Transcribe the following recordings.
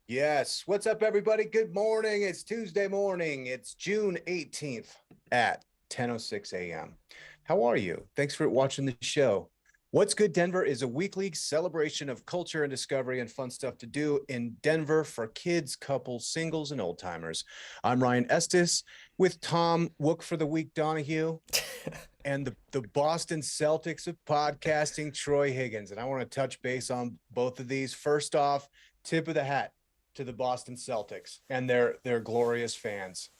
Yes. What's up, everybody? Good morning. It's Tuesday morning. It's June 18th at 10:06 a.m. How are you? Thanks for watching the show. What's Good Denver is a weekly celebration of culture and discovery and fun stuff to do in Denver for kids, couples, singles, and old timers. I'm Ryan Estes with Tom Wook for the Week Donahue and the Boston Celtics of podcasting, Troy Higgins. And I want to touch base on both of these. First off, tip of the hat to the Boston Celtics and their glorious fans.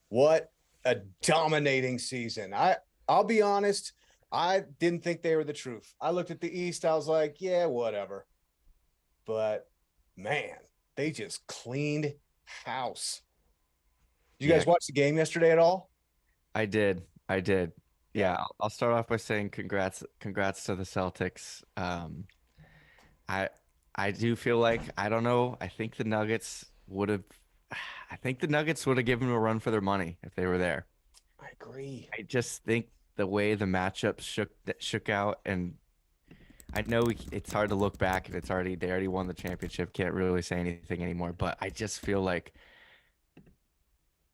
What a dominating season. I'll be honest, I didn't think they were the truth. I looked at the East, I was like, yeah, whatever. But man, they just cleaned house. Did you Yeah, guys watch the game yesterday at all? I did. I did. Yeah. Yeah, I'll start off by saying congrats to the Celtics. I I do feel like I don't know. I think the Nuggets would have given them a run for their money if they were there. I agree. I just think the way the matchups shook out, and I know it's hard to look back if they already won the championship. Can't really say anything anymore. But I just feel like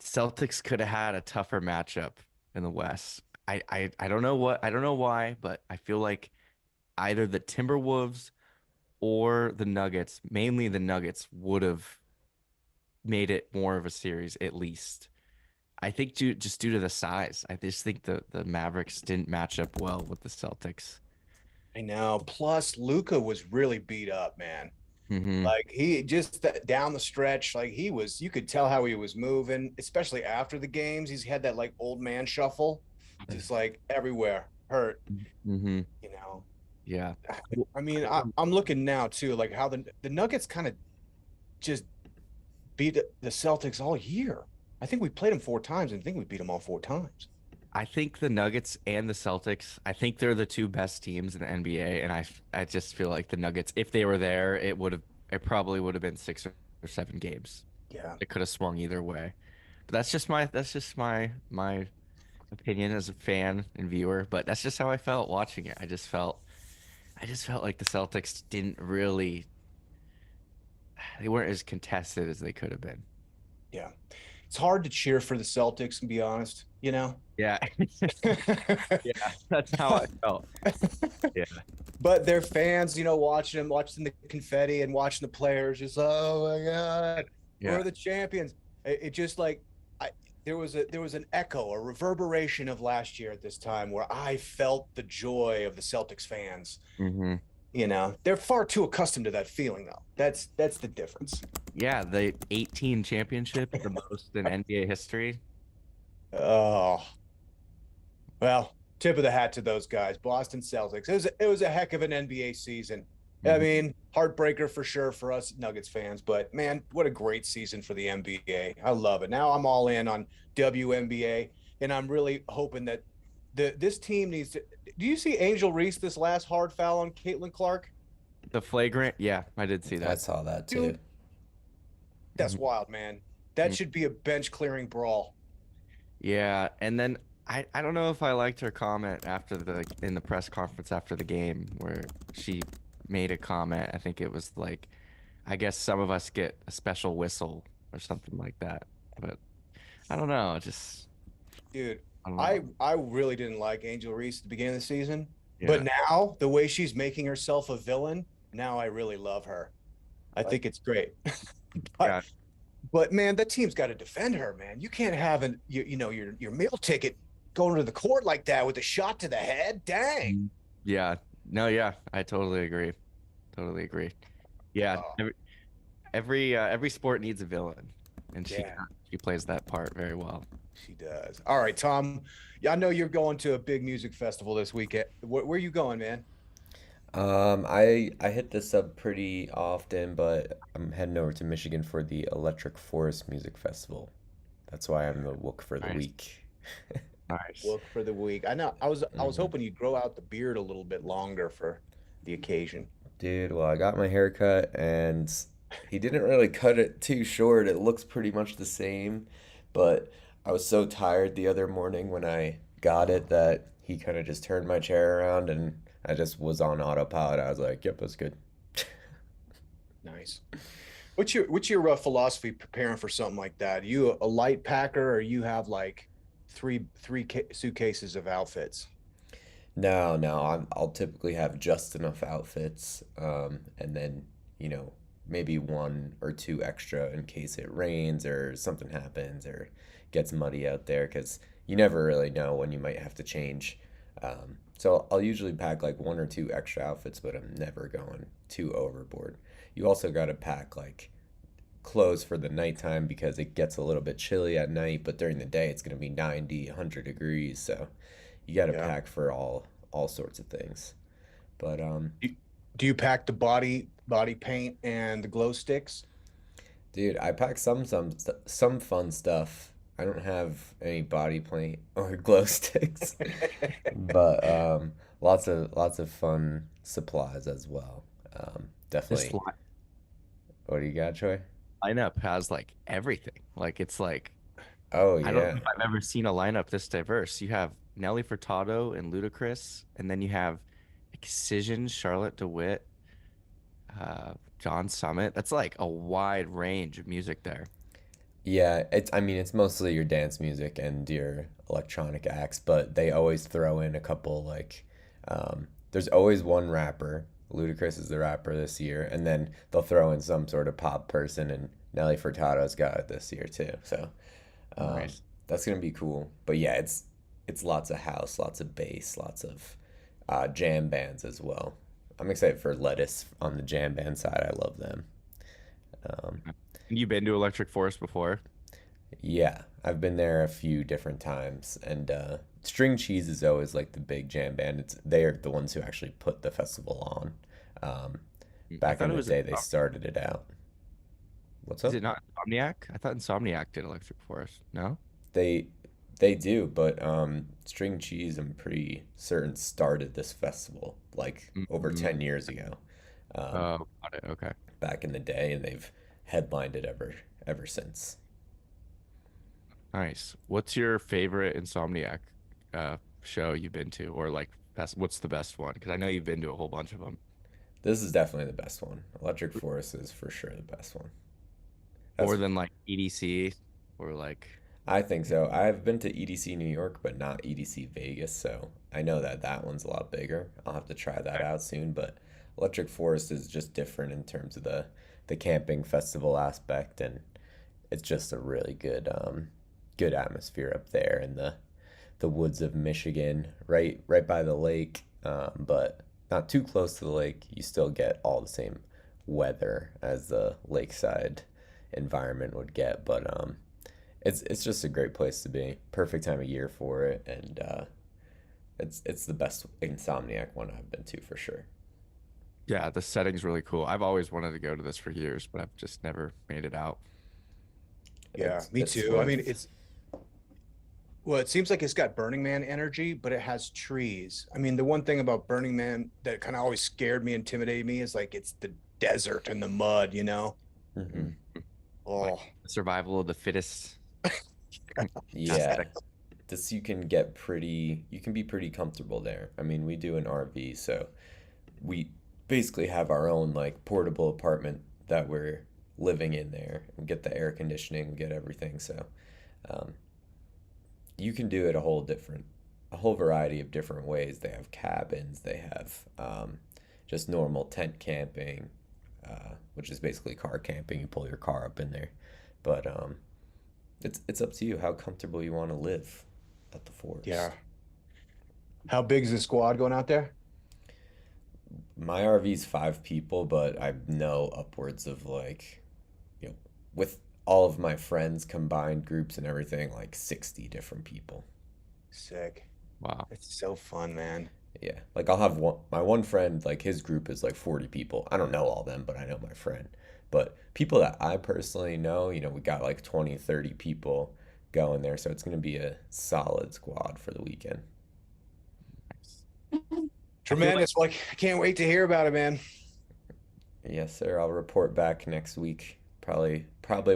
Celtics could have had a tougher matchup in the West. I don't know I don't know why, but I feel like either the Timberwolves or the Nuggets, mainly the Nuggets, would have made it more of a series at least. I think just due to the size. I just think the Mavericks didn't match up well with the Celtics. I know. Plus, Luca was really beat up, man. Hmm. Like he just down the stretch, like you could tell how he was moving, especially after the games. He's had that like old man shuffle, just like everywhere, hurt, Hmm. you know. Yeah. I mean, I'm looking now too, like how the Nuggets kind of just beat the Celtics all year. I think we played them four times and I think we beat them all four times. I think the Nuggets and the Celtics, I think they're the two best teams in the NBA, and I just feel like the Nuggets, if they were there, it probably would have been six or seven games. Yeah. It could have swung either way. But that's just my opinion as a fan and viewer, but that's just how I felt watching it. I just felt like the Celtics didn't really they weren't as contested as they could have been. Yeah. It's hard to cheer for the Celtics and be honest, you know. Yeah. Yeah, that's how I felt. Yeah. But their fans, watching them, watching the confetti and watching the players, just oh my god, we're Yeah. the champions. It just like I there was an echo, a reverberation of last year at this time where I felt the joy of the Celtics fans. Hmm. They're far too accustomed to that feeling though. That's the difference. Yeah, the 18 championships, the most in NBA history. Oh, well, tip of the hat to those guys, Boston Celtics. It was a heck of an NBA season. I Mhm. mean, heartbreaker for sure for us Nuggets fans, but man, what a great season for the NBA. I love it. Now I'm all in on WNBA, and I'm really hoping that this team needs to. Do you see Angel Reese this last hard foul on Caitlin Clark? The flagrant, yeah, I did see I that. saw that too. Dude, that's wild, man. That Mhm. should be a bench clearing brawl. Yeah, and then I don't know if I liked her comment after in the press conference after the game where she made a comment. I think it was like, I guess some of us get a special whistle or something like that. But I don't know, just Dude, I don't I know. I really didn't like Angel Reese at the beginning of the season, but Yeah. now the way she's making herself a villain, now I really love her. I Like, think it's great. but Yeah. but man, that team's got to defend her, man. You can't have your meal ticket going to the court like that with a shot to the head. Dang. Mhm. Yeah. No, yeah, I totally agree. Totally agree. Yeah, Oh, every sport needs a villain, and yeah, she plays that part very well. she does. All right, Tom. Yeah, I know you're going to a big music festival this weekend. Where are you going, man? I hit this up pretty often, but I'm heading over to Michigan for the Electric Forest Music Festival. That's why I'm the Wook for the Nice. week. Nice. Look for the week. I know. I was hmm hoping you'd grow out the beard a little bit longer for the occasion. Dude, well, I got my hair cut and he didn't really cut it too short. It looks pretty much the same, but I was so tired the other morning when I got it that he kind of just turned my chair around and I just was on autopilot. I was like, yep, that's good. Nice. What's your philosophy preparing for something like that? Are you a light packer, or you have like suitcases of outfits? No, no, I'll typically have just enough outfits, and then, you know, maybe one or two extra in case it rains or something happens or gets muddy out there, because you never really know when you might have to change. So I'll usually pack like one or two extra outfits, but I'm never going too overboard. You also got to pack like clothes for the nighttime because it gets a little bit chilly at night, but during the day it's going to be 90, 100 degrees, so you got to Yeah. pack for all sorts of things. But Do do you pack the body paint and the glow sticks? dude, I pack some fun stuff. I don't have any body paint or glow sticks, but lots of fun supplies as well. This Definitely. What do you got, Troy? lineup has like everything. Like it's like Oh I don't know yeah. if I've ever seen a lineup this diverse. You have Nelly Furtado and Ludacris, and then you have Excision, Charlotte DeWitt, John Summit. That's like a wide range of music there. Yeah, I mean it's mostly your dance music and your electronic acts, but they always throw in a couple like there's always one rapper. Ludacris is the rapper this year, and then they'll throw in some sort of pop person, and Nelly Furtado's got it this year too. So um, Nice. that's gonna be cool. But yeah, it's lots of house, lots of bass, lots of jam bands as well. I'm excited for Lettuce on the jam band side. I love them. Um, You been to Electric Forest before? Yeah, I've been there a few different times, and String Cheese is always like the big jam band. They're the ones who actually put the festival on. Um, I Back thought in it the was day, they started it out. What's Is up? it not Insomniac? I thought Insomniac did Electric Forest. No? They they do, but String Cheese, I'm pretty certain started this festival like over Mm-mm. 10 years ago, um, Oh, got it. Okay. back in the day, and they've headlined it ever since. Nice. What's your favorite Insomniac show you've been to, or like best? What's the best one? Because I know you've been to a whole bunch of them. This is definitely the best one. Electric Forest is for sure the best one. More That's than like EDC or like. I think so. I've been to EDC New York, but not EDC Vegas, so I know that that one's a lot bigger. I'll have to try that out soon, but Electric Forest is just different in terms of the camping festival aspect, and it's just a really good atmosphere up there in the woods of Michigan, right by the lake, but not too close to the lake. You still get all the same weather as the lakeside environment would get, but it's just a great place to be. Perfect time of year for it, and it's the best Insomniac one I've been to for sure. Yeah, the setting's really cool. I've always wanted to go to this for years, but I've just never made it out. Yeah, me It's too. I mean, worth. it seems like it's got Burning Man energy, but it has trees. I mean, the one thing about Burning Man that kind of always scared me, intimidated me, is like it's the desert and the mud, you know? Hmm. Mm. Like Oh, the survival of the fittest Yeah, aspect. this you can be pretty comfortable there. I mean, we do an RV, so we basically have our own like portable apartment that we're living in there. We get the air conditioning, we get everything, so um, you can do it a whole variety of different ways. They have cabins, they have just normal tent camping, which is basically car camping. You pull your car up in there, but it's up to you how comfortable you want to live at the yeah. forest. How big is the squad going out there? My RV's 5 people, but I know upwards of like, you know, with all of my friends combined groups and everything, like 60 different people. Sick. Wow. It's so fun, man. Yeah, like I'll have my one friend, like his group is like 40 people. I don't know all them, but I know my friend. But people that I personally know, we got like 20, 30 people going there, so it's going to be a solid squad for the weekend. Nice. I feel like Tremendous. Like, I can't wait to hear about it, man. Yes, sir. I'll report back next week. Probably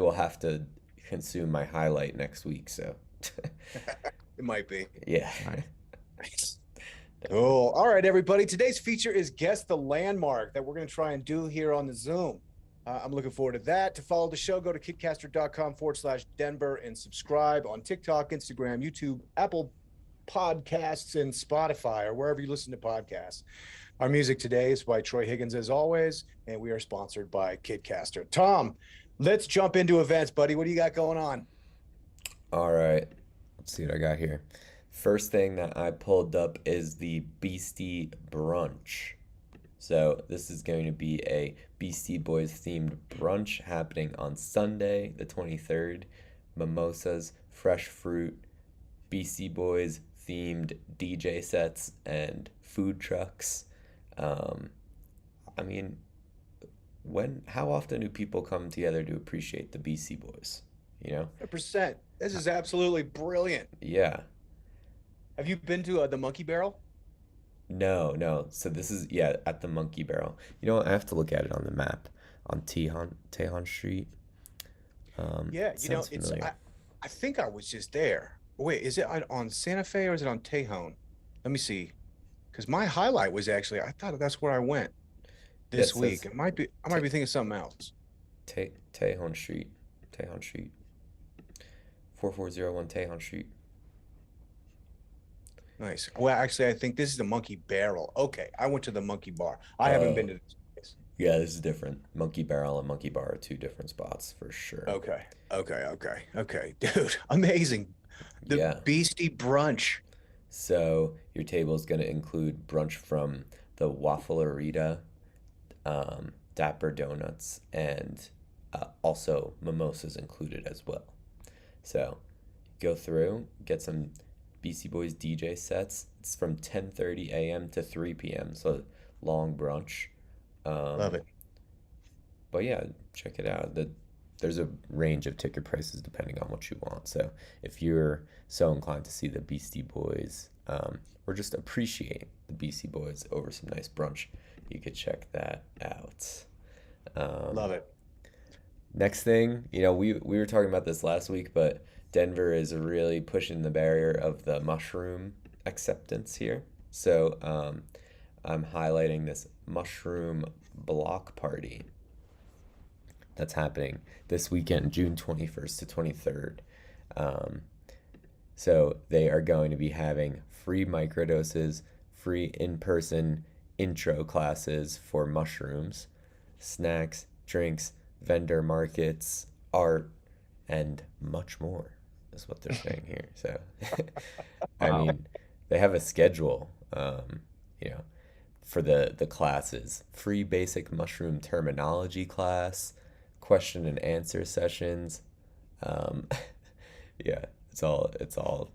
will have to consume my highlight next week, so It might be. yeah. nice. Nice. Cool. All right, everybody. Today's feature is Guess the Landmark that we're going to try and do here on the Zoom. I'm looking forward to that. To follow the show, go to kidcaster.com/Denver and subscribe on TikTok, Instagram, YouTube, Apple Podcasts, and Spotify, or wherever you listen to podcasts. Our music today is by Troy Higgins, as always, and we are sponsored by Kidcaster. Tom, let's jump into events, buddy. What do you got going on? All right, let's see what I got here. First thing that I pulled up is the Beastie Brunch. So this is going to be a Beastie Boys themed brunch happening on Sunday, the 23rd. Mimosas, fresh fruit, Beastie Boys themed DJ sets, and food trucks. I mean, how often do people come together to appreciate the Beastie Boys? 100%. This is absolutely brilliant. Yeah. Have you been to the Monkey Barrel? No, no. So this is, yeah, at the Monkey Barrel. You know what? I have to look at it on the map on Tejon Street. Yeah, It sounds familiar. I think I was just there. Wait, is it on Santa Fe or is it on Tejon? Let me see. Because my highlight was actually, I thought that's where I went Yeah, it this week. says I might be Te thinking something else. Tejon Street. Tejon Street. 4401 Tejon Street. Nice. Well, actually, I think this is the Monkey Barrel. Okay, I went to the Monkey Bar. I haven't been Oh, to this place. yeah, this is different. Monkey Barrel and Monkey Bar are two different spots for sure. Okay. Dude, amazing. The Yeah. Beastie Brunch. So your table is going to include brunch from the Wafflerita, Dapper Donuts, and also mimosas included as well. So go through, get some Beastie Boys DJ sets. It's from 10:30 a.m. to 3 p.m. So long brunch. Love Um, it. but yeah, check it out. There's a range of ticket prices depending on what you want. So if you're so inclined to see the Beastie Boys, or just appreciate the Beastie Boys over some nice brunch, you could check that out. Love Um, it. Next thing, we were talking about this last week, but Denver is really pushing the barrier of the mushroom acceptance here. So I'm highlighting this mushroom block party that's happening this weekend, June 21st to 23rd. Um, so they are going to be having free microdoses, free in-person intro classes for mushrooms, snacks, drinks, vendor markets, art, and much more is what they're saying here. So, I Wow. mean, they have a schedule, you know, for the classes. Free basic mushroom terminology class, question and answer sessions. Um, yeah, it's all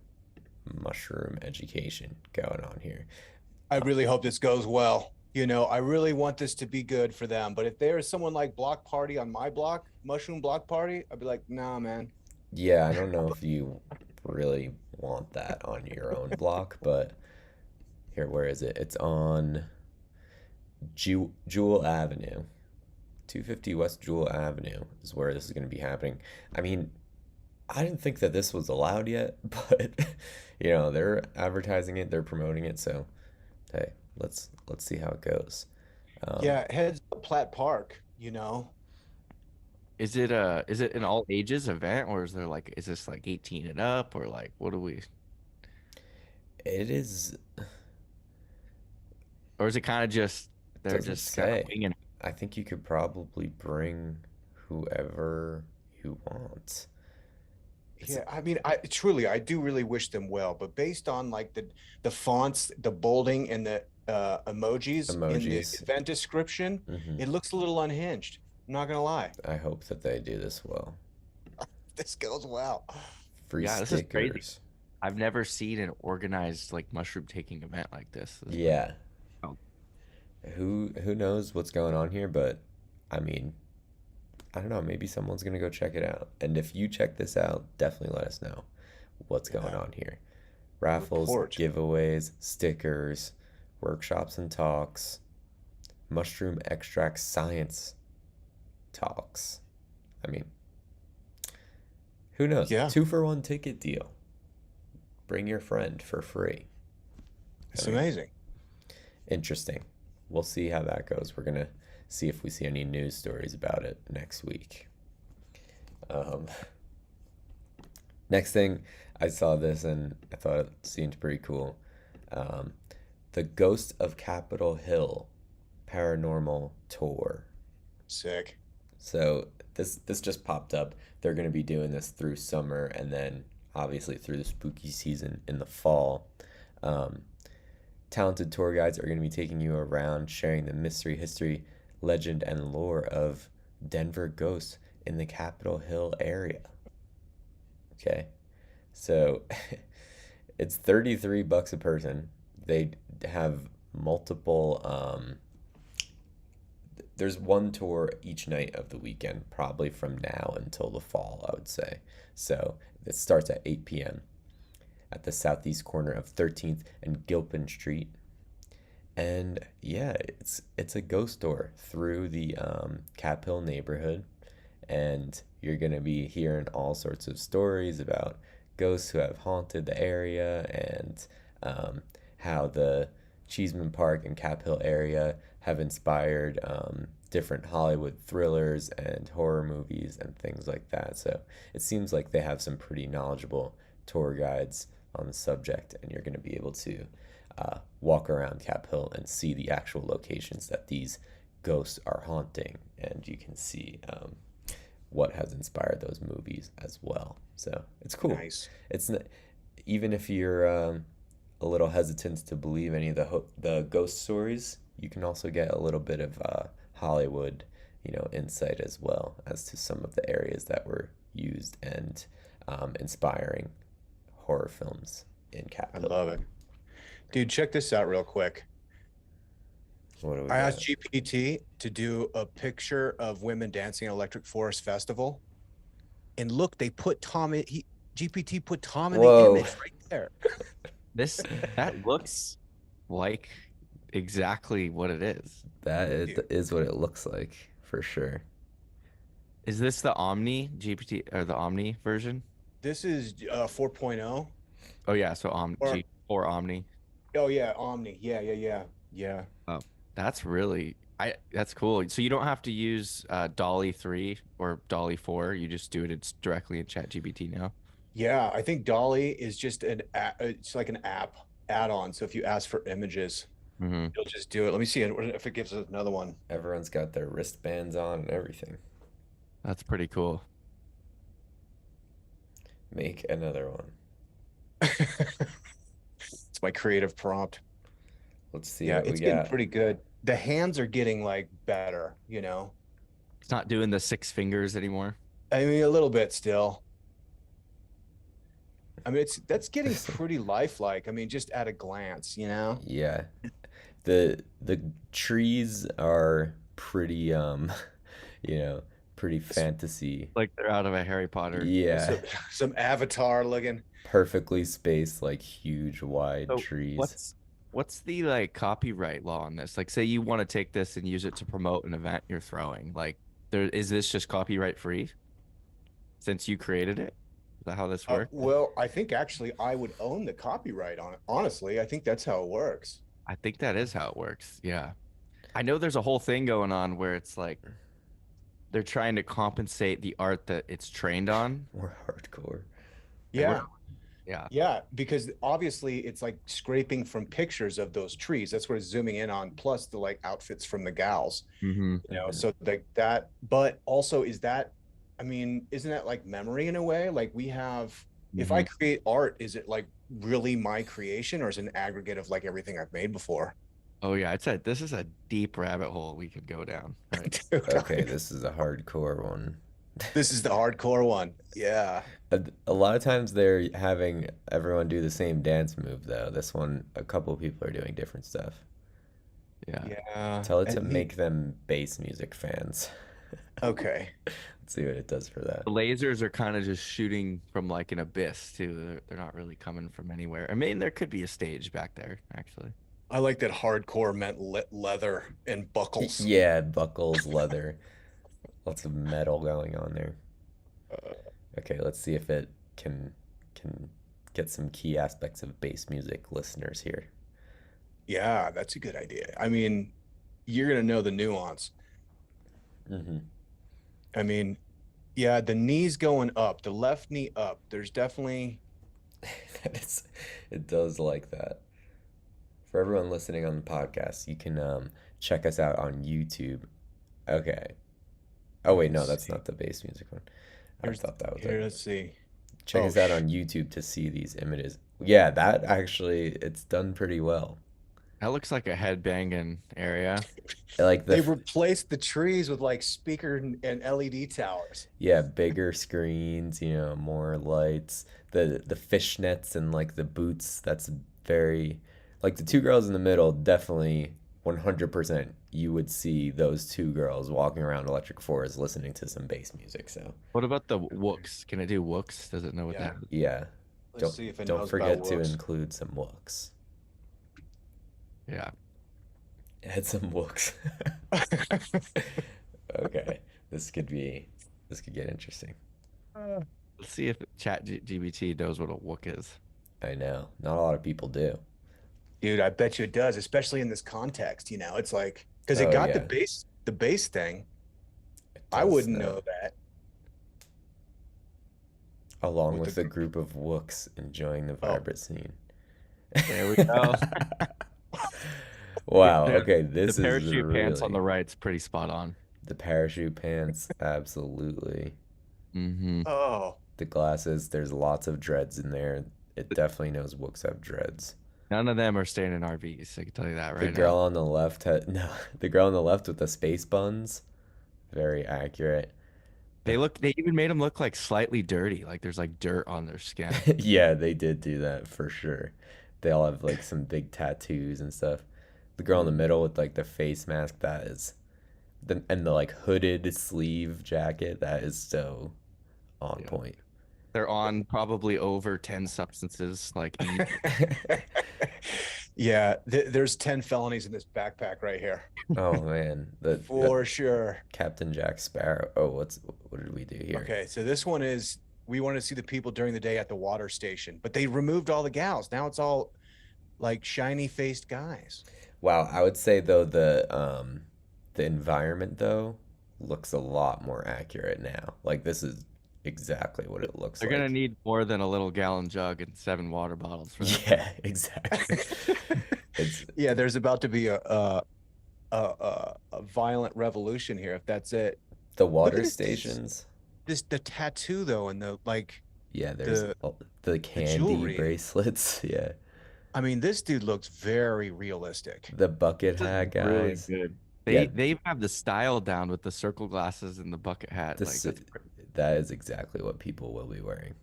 mushroom education going on here. I really hope this goes well. I really want this to be good for them. But if there is someone like Block Party on my block, Mushroom Block Party, I'd be like, nah, man. Yeah, I don't know if you really want that on your own block, but here, where is it? It's on Jewel Avenue. 250 West Jewel Avenue is where this is going to be happening. I mean, I didn't think that this was allowed yet, but they're advertising it, they're promoting it, so hey, let's see how it goes. Um, Yeah, heads up Platt Park. Is it an all ages event, or is this like 18 and up, or like what do we, it is, or is it kind of just it they're doesn't just kind of say. winging it? I think you could probably bring whoever you want. It's Yeah, I mean, I do really wish them well, but based on like the fonts, the bolding, and the emojis in the emojis. event description, Hmm. it looks a little unhinged. I'm not gonna lie. I hope that they do this well. This goes well. Free Yeah, this is crazy. stickers. I've never seen an organized like mushroom taking event like this. This is pretty. Yeah. Oh, Who knows what's going on here, but I mean, I don't know, maybe someone's gonna go check it out. And if you check this out, definitely let us know what's going Yeah, on here. Raffles, report. giveaways, stickers, workshops and talks, mushroom extract science talks. I mean, who knows? Yeah, 2-for-1 ticket deal. Bring your friend for free. I it's mean, amazing. interesting. We'll see how that goes. We're gonna see if we see any news stories about it next week. Um, Next thing, I saw this and I thought it seemed pretty cool. Um, the Ghost of Capitol Hill Paranormal Tour. Sick. So this just popped up. They're going to be doing this through summer and then obviously through the spooky season in the fall. Um, Talented tour guides are going to be taking you around, sharing the mystery, history, legend, and lore of Denver ghosts in the Capitol Hill area. Okay, so it's $33 a person. They have multiple. There's one tour each night of the weekend, probably from now until the fall, I would say. So it starts at 8 p.m. at the southeast corner of 13th and Gilpin Street. And yeah, it's a ghost tour through the Cap Hill neighborhood, and you're gonna be hearing all sorts of stories about ghosts who have haunted the area and how the Cheeseman Park and Cap Hill area have inspired different Hollywood thrillers and horror movies and things like that. So it seems like they have some pretty knowledgeable tour guides on the subject, and you're going to be able to walk around Cap Hill and see the actual locations that these ghosts are haunting, and you can see what has inspired those movies as well. So it's cool. Nice. It's even if you're a little hesitant to believe any of the ghost stories, you can also get a little bit of Hollywood, insight as well as to some of the areas that were used and inspiring horror films in I Capitol. love it. Dude, check this out real quick. What do we I asked got? GPT to do a picture of women dancing at Electric Forest Festival. And look, they put GPT put Tom in the Whoa, image right there. This that looks like exactly what it is. that Dude, is what it looks like for sure. Is this the Omni GPT or the Omni version? this is 4.0 Oh yeah, so or G4 Omni. oh yeah, Omni. Yeah. Oh, that's cool. So you don't have to use Dolly 3 or Dolly 4. You just do it. It's directly in ChatGPT now. Yeah, I think Dolly is just it's like an app add-on. So if you ask for images, Hmm. you'll just do it. Let me see if it gives us another one. Everyone's got their wristbands on and everything. That's pretty cool. Make another one. It's my creative prompt. Let's see Yeah, what we it's getting got. pretty good. The hands are getting like better, It's not doing the 6 fingers anymore. I mean, a little bit still. I mean, that's getting pretty lifelike. I mean, just at a glance. Yeah, the trees are pretty you know, pretty S- fantasy. Like they're out of a Harry Potter. Yeah, So, some avatar looking. perfectly spaced, like huge wide So trees. what's the like copyright law on this? Like say you want to take this and use it to promote an event you're throwing. Like there is this just copyright free since you created it? Is that how this works? Well, I think actually I would own the copyright on it. Honestly, I think that's how it works. I think that is how it works. Yeah. I know there's a whole thing going on where it's like they're trying to compensate the art that it's trained on. More hardcore. And we're Yeah. yeah. Yeah, because obviously it's like scraping from pictures of those trees. That's what it's zooming in on, plus the like outfits from the gals, Hmm. Hmm. so like that, but also I mean, isn't that like memory in a way? Like if I Hmm. create art, is it like really my creation or is it an aggregate of like everything I've made before? Oh yeah, I'd say this is a deep rabbit hole we could go down. Right. Dude, Okay, this is a hardcore one. this is the hardcore one. Yeah. A lot of times they're having everyone do the same dance move though. This one, a couple of people are doing different stuff. Yeah. Yeah. Tell it to And make them bass music fans. okay. Let's see what it does for that. The lasers are kind of just shooting from like an abyss too. They're not really coming from anywhere. I mean, there could be a stage back there, actually. I like that hardcore meant leather and buckles. Yeah, buckles, leather, lots of metal going on there. Uh, Okay, let's see if it can get some key aspects of bass music listeners here. yeah, that's a good idea. I mean, you're gonna know the nuance. Hmm. I mean, yeah, the knees going up, the left knee up. There's definitely It's, it does like that. For everyone listening on the podcast, you can check us out on YouTube. Okay. Oh wait, no, let's that's see. not the bass music one. I Here's thought that was here, it. let's see. Check Oh us out sh on YouTube to see these images. Yeah, that actually it's done pretty well. That looks like a headbanging area. Like the They've replaced the trees with like speaker and LED towers. yeah, bigger screens, more lights. The fishnets and like the boots, that's very like the two girls in the middle, definitely 100% you would see those two girls walking around Electric Forest listening to some bass music. So, What about the wooks? Can it do wooks? Does it know what Yeah, that is? yeah, let's don't see if it don't knows about forget to whoops. include some looks. Yeah. Add some looks. Okay, this could be this could get interesting. Let's see if GBT knows what a wook is. I know. Not a lot of people do. Dude, I bet you it does, especially in this context. It's like because it Oh got yeah, the bass thing. it I does wouldn't know. know that Along with with a group of wooks enjoying the oh, vibrant scene. There we go. Wow, The, okay, the this is parachute pants on really the right's pretty spot on. the parachute pants, absolutely. Mm-hmm. oh, The glasses, there's lots of dreads in there. It definitely knows wooks have dreads. None of them are staying in RVs. I can tell you that The right girl now. on the left had no, the girl on the left with the space buns, very accurate. The They even made them look like slightly dirty, like there's like dirt on their skin. yeah, they did do that for sure. They all have like some big tattoos and stuff. The girl in the Mm, middle with like the face mask, that is and the like hooded sleeve jacket, that is so on yeah. point. They're on probably over 10 substances, like easy. yeah. There's 10 felonies in this backpack right here Oh man, the for sure. Captain Jack Sparrow. Oh, what did we do here? Okay, so this one is we want to see the people during the day at the water station, but they removed all the gals. Now it's all like shiny faced guys. Wow, I would say though the environment though looks a lot more accurate now. Like this is exactly what it looks They're gonna like. need more than a little gallon jug and 7 water bottles for this. Yeah, exactly. It's Yeah, there's about to be a violent revolution here if that's it. the Look at water this stations. the tattoo though and the like Yeah, there's the the the candy jewelry. bracelets. Yeah, I mean, this dude looks very realistic. the bucket This is hat really guys. good. Yeah, They have the style down with the circle glasses and the bucket hat. Like this that's that is exactly what people will be wearing.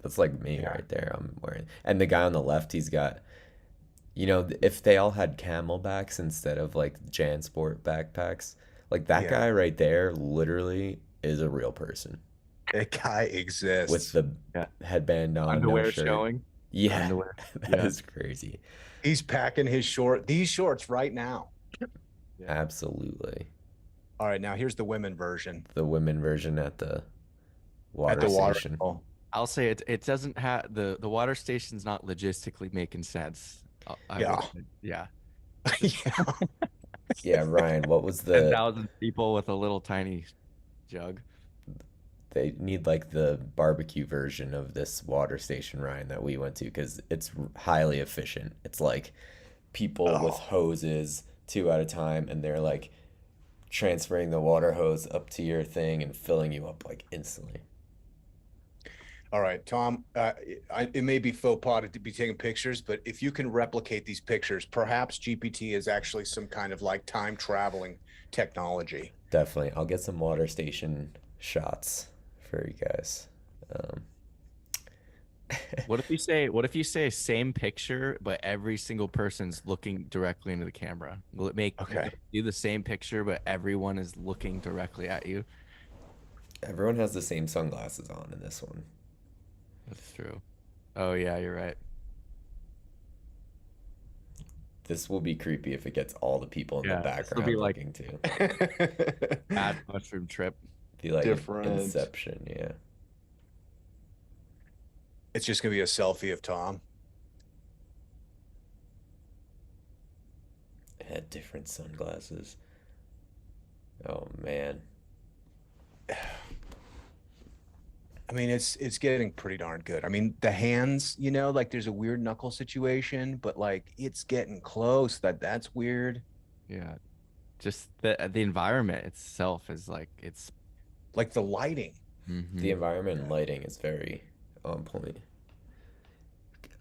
That's like me Yeah. right there. I'm wearing, and the guy on the left, he's got, if they all had camelbacks instead of like JanSport backpacks, like that Yeah. guy right there literally is a real person That guy with exists. the yeah. headband on, no Underwear shirt. showing. Yeah, Underwear. that Yeah. is crazy. He's packing these shorts right now. Yeah. Absolutely. All right, now here's the women version The women version at the at water the water. station. Oh, I'll say it doesn't have the water station's not logistically making sense. yeah. Yeah. Yeah. Yeah, Ryan, what was the 10,000 people with a little tiny jug. they need like the barbecue version of this water station, Ryan, that we went to because it's highly efficient. It's like people with Oh. hoses two at a time, and they're like transferring the water hose up to your thing and filling you up like instantly. All right, Tom. It may be faux pas to be taking pictures, but if you can replicate these pictures, perhaps GPT is actually some kind of like time traveling technology. Definitely. I'll get some water station shots for you guys. Um, What if you say same picture, but every single person's looking directly into the camera? Will it make Okay. do the same picture, but everyone is looking directly at you? Everyone has the same sunglasses on in this one. That's true. Oh yeah, you're right. This will be creepy if it gets all the people in the Yeah, this will be background like looking too. bad mushroom trip. Be like Different. Inception, yeah. It's just gonna be a selfie of Tom. It had different sunglasses. Oh man. I mean, it's getting pretty darn good. I mean, the hands, like there's a weird knuckle situation, but like it's getting close. That's weird. Yeah. Just the environment itself is like it's Like the lighting. The hmm environment and lighting is very on point.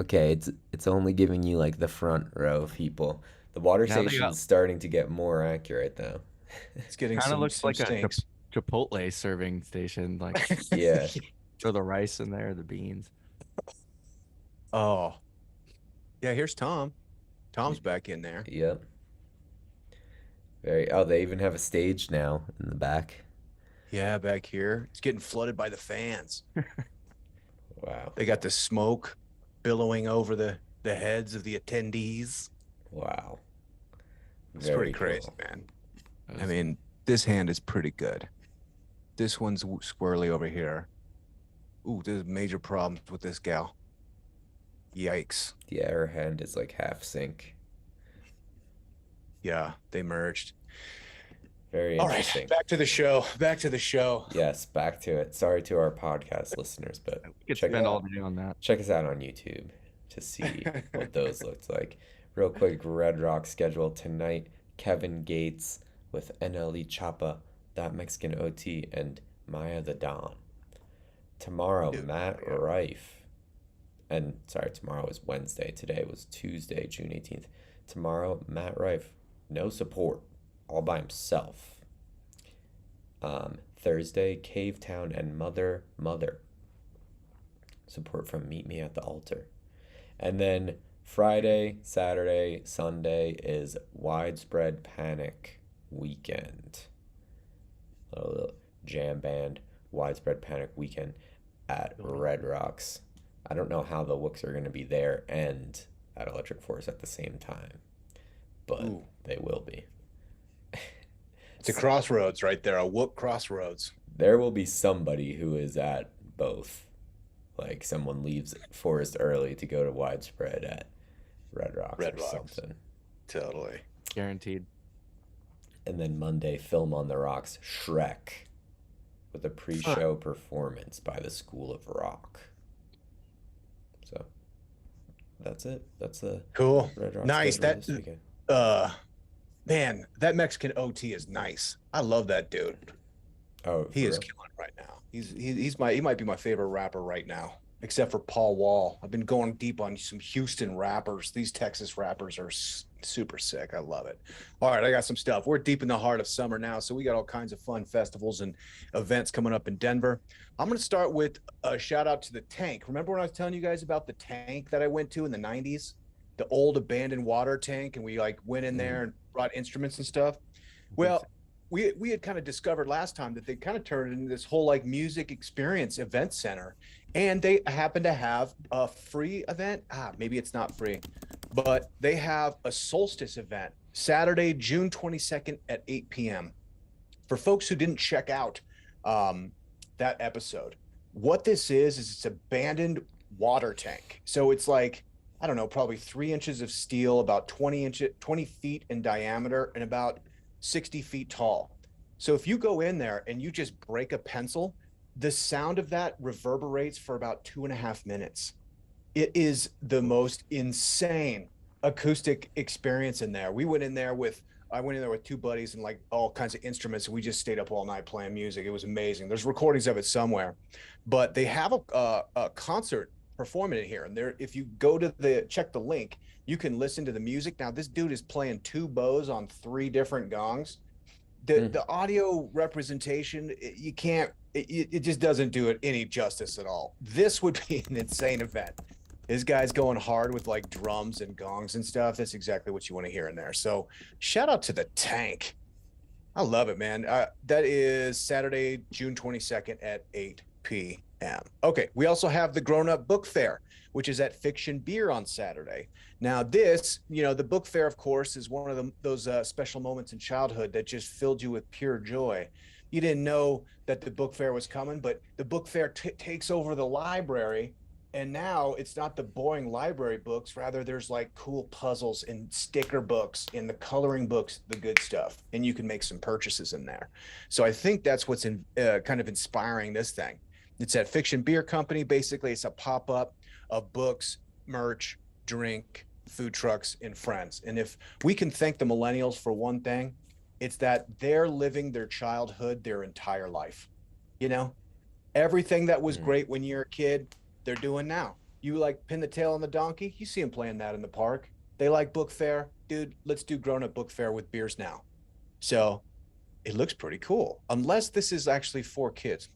Okay, it's only giving you like the front row of people. The water now they got station's starting to get more accurate though. It's getting kind of looks some like a sinks. Chipotle serving station, like Yeah, throw the rice in there, the beans. Oh, yeah, here's Tom. Tom's back in there. yep. Very. Oh, they even have a stage now in the back. Yeah, back here. It's getting flooded by the fans. Wow. They got the smoke billowing over the heads of the attendees. Wow. It's pretty Very crazy, cool. man. That I was- mean, this hand is pretty good. This one's squirrely over here. Ooh, there's major problems with this gal. Yikes. Yeah, her hand is like half sync. Yeah, they merged. Very All right, interesting. back to the show. Back to the show. Yes, back to it. Sorry to our podcast listeners, but we could check spend all day on that. check us out on YouTube to see what those looked like. Real quick, Red Rock schedule tonight. Kevin Gates with NLE Choppa, That Mexican OT, and Maya the Don. Tomorrow, Dude, Matt yeah. Rife. And sorry, tomorrow is Wednesday. Today was Tuesday, June 18th. Tomorrow, Matt Rife, no support, all by himself. Thursday, Cave Town and Mother support from Meet Me at the Altar. And then Friday, Saturday, Sunday is Widespread Panic weekend. A little jam band, Widespread Panic weekend at Red Rocks. I don't know how the looks are going to be there and at Electric Force at the same time, but Ooh. they will be. It's a crossroads right there, a whoop crossroads. There will be somebody who is at both. Like someone leaves Forest early to go to Widespread at Red Rocks Red or Rocks. something. Totally. Guaranteed. And then Monday, Film on the Rocks, Shrek, with a pre-show performance by the School of Rock. So that's it. That's the Cool. Red Rock Nice. schedule That this weekend. man, that Mexican OT is nice. I love that dude. Oh, He for is real? killing right now. He might be my favorite rapper right now, except for Paul Wall. I've been going deep on some Houston rappers. These Texas rappers are super sick. I love it. All right, I got some stuff. We're deep in the heart of summer now, so we got all kinds of fun festivals and events coming up in Denver. I'm going to start with a shout out to the Tank. Remember when I was telling you guys about the tank that I went to in the 90s? The old abandoned water tank, and we like went in there and brought instruments and stuff. Well, we had kind of discovered last time that they kind of turned it into this whole like music experience event center, and they happen to have a free event. Maybe it's not free, but they have a solstice event Saturday, June 22nd at 8 p.m. For folks who didn't check out that episode, what this is it's abandoned water tank. So it's like, I don't know, probably 3 inches of steel, about 20 feet in diameter, and about 60 feet tall. So if you go in there and you just break a pencil, the sound of that reverberates for about 2.5 minutes. It is the most insane acoustic experience in there. I went in there with 2 buddies and like all kinds of instruments, and we just stayed up all night playing music. It was amazing. There's recordings of it somewhere, but they have a concert performing it here. And there, if you go to check the link, you can listen to the music. Now, this dude is playing 2 bows on 3 different gongs. The audio representation, it just doesn't do it any justice at all. This would be an insane event. This guy's going hard with like drums and gongs and stuff. That's exactly what you want to hear in there. So shout out to the Tank. I love it, man. That is Saturday, June 22nd at 8 p.m. Okay, we also have the Grown Up Book Fair, which is at Fiction Beer on Saturday. Now this, the book fair, of course, is one of those special moments in childhood that just filled you with pure joy. You didn't know that the book fair was coming, but the book fair takes over the library. And now it's not the boring library books. Rather, there's like cool puzzles and sticker books and the coloring books, the good stuff. And you can make some purchases in there. So I think that's what's kind of inspiring this thing. It's at Fiction Beer Company. Basically, it's a pop-up of books, merch, drink, food trucks, and friends. And if we can thank the millennials for one thing, it's that they're living their childhood their entire life. You know, everything that was Mm. great when you're a kid, they're doing now. You like pin the tail on the donkey, you see them playing that in the park. They like book fair. Dude, let's do grown-up book fair with beers now. So it looks pretty cool, unless this is actually for kids.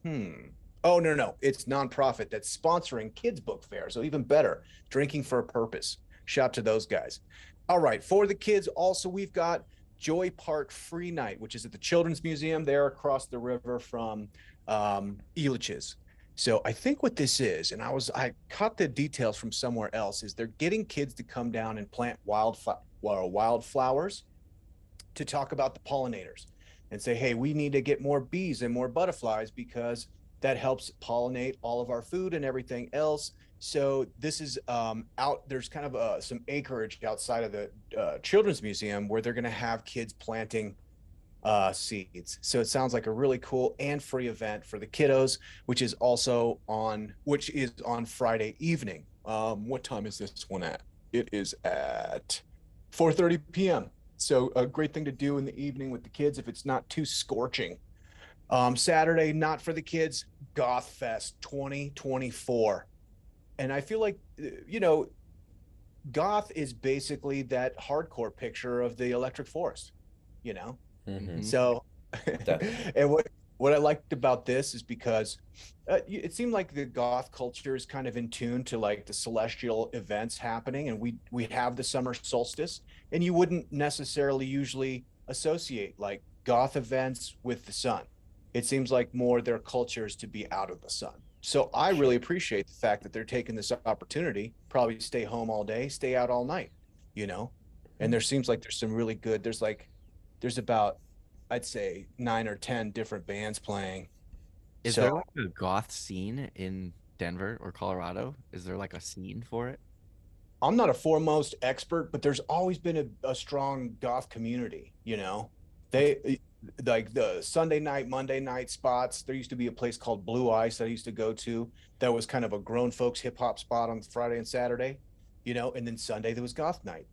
Oh, no. It's nonprofit that's sponsoring kids book fair. So even better, drinking for a purpose. Shout to those guys. All right. For the kids, also, we've got Joy Park Free Night, which is at the Children's Museum there across the river from Elitch's. So I think what this is, and I caught the details from somewhere else, is they're getting kids to come down and plant wildflowers to talk about the pollinators and say, hey, we need to get more bees and more butterflies because that helps pollinate all of our food and everything else. So this is there's kind of some acreage outside of the Children's Museum where they're going to have kids planting seeds. So it sounds like a really cool and free event for the kiddos, which is on Friday evening. What time is this one at? It is at 4:30 p.m. So a great thing to do in the evening with the kids if it's not too scorching. Saturday, not for the kids, Goth Fest 2024. And I feel like, goth is basically that hardcore picture of the Electric Forest, you know? Mm-hmm. So, Definitely. and what I liked about this is because it seemed like the goth culture is kind of in tune to like the celestial events happening, and we have the summer solstice, and you wouldn't necessarily usually associate like goth events with the sun. It seems like more their culture is to be out of the sun. So I really Sure. appreciate the fact that they're taking this opportunity, probably stay home all day, stay out all night, you know? And there seems like there's some really good, there's about, I'd say 9 or 10 different bands playing. Is there So like a goth scene in Denver or Colorado? Is there like a scene for it? I'm not a foremost expert, but there's always been a strong goth community, you know? They like the Sunday night, Monday night spots. There used to be a place called Blue Ice that I used to go to that was kind of a grown folks hip hop spot on Friday and Saturday, and then Sunday there was goth night,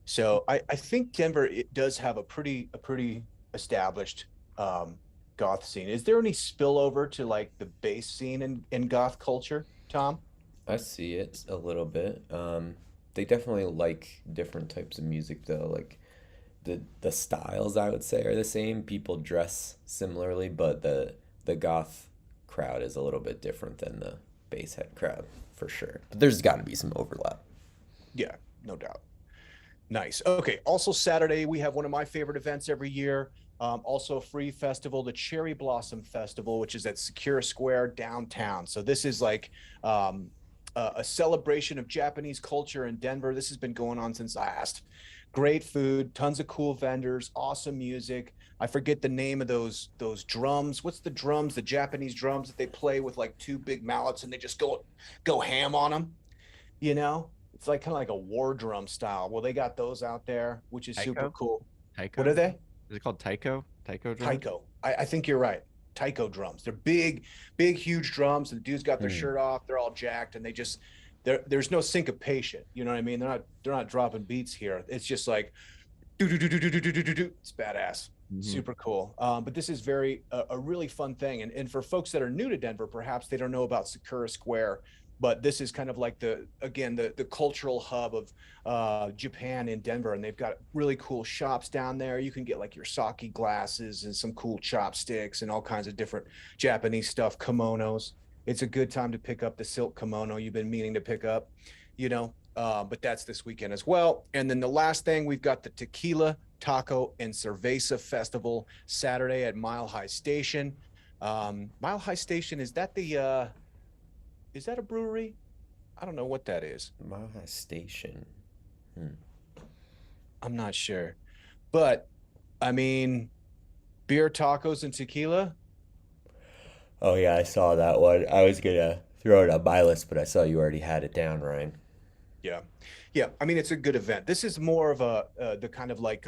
So I think Denver it does have a pretty established goth scene. Is there any spillover to like the bass scene in goth culture, Tom? I see it a little bit. They definitely like different types of music though. Like the styles I would say are the same. People dress similarly, but the goth crowd is a little bit different than the basshead crowd for sure. But there's got to be some overlap. Yeah, no doubt. Nice. Okay. Also, Saturday, we have one of my favorite events every year. Also, a free festival, the Cherry Blossom Festival, which is at Secura Square downtown. So, this is like a celebration of Japanese culture in Denver. This has been going on since I asked. Great food, tons of cool vendors, awesome music. I forget the name of those drums. What's the drums, the Japanese drums that they play with like two big mallets and they just go ham on them? You know, it's like kind of like a war drum style. Well, they got those out there, which is super Taiko? cool. What are Taiko? they? Is it called Taiko? Taiko drums? Taiko. I think you're right. Taiko drums. They're big, huge drums. The dudes got their Hmm. shirt off. They're all jacked, and there's no syncopation. You know what I mean? They're not dropping beats here. It's just like do do do do do do do do do. It's badass. Mhm. Super cool. But this is a really fun thing. And for folks that are new to Denver, perhaps they don't know about Sakura Square, but this is kind of like the cultural hub of Japan in Denver. And they've got really cool shops down there. You can get like your sake glasses and some cool chopsticks and all kinds of different Japanese stuff, kimonos. It's a good time to pick up the silk kimono you've been meaning to pick up, but that's this weekend as well. And then the last thing, we've got the Tequila, Taco, and Cerveza Festival Saturday at Mile High Station. Mile High Station, is that a brewery? I don't know what that is. Mile High Station. Hmm. I'm not sure. But I mean, beer, tacos, and tequila. Oh yeah, I saw that one. I was gonna throw it on my list, but I saw you already had it down, Ryan. Yeah. Yeah. I mean, it's a good event. This is more of the kind of like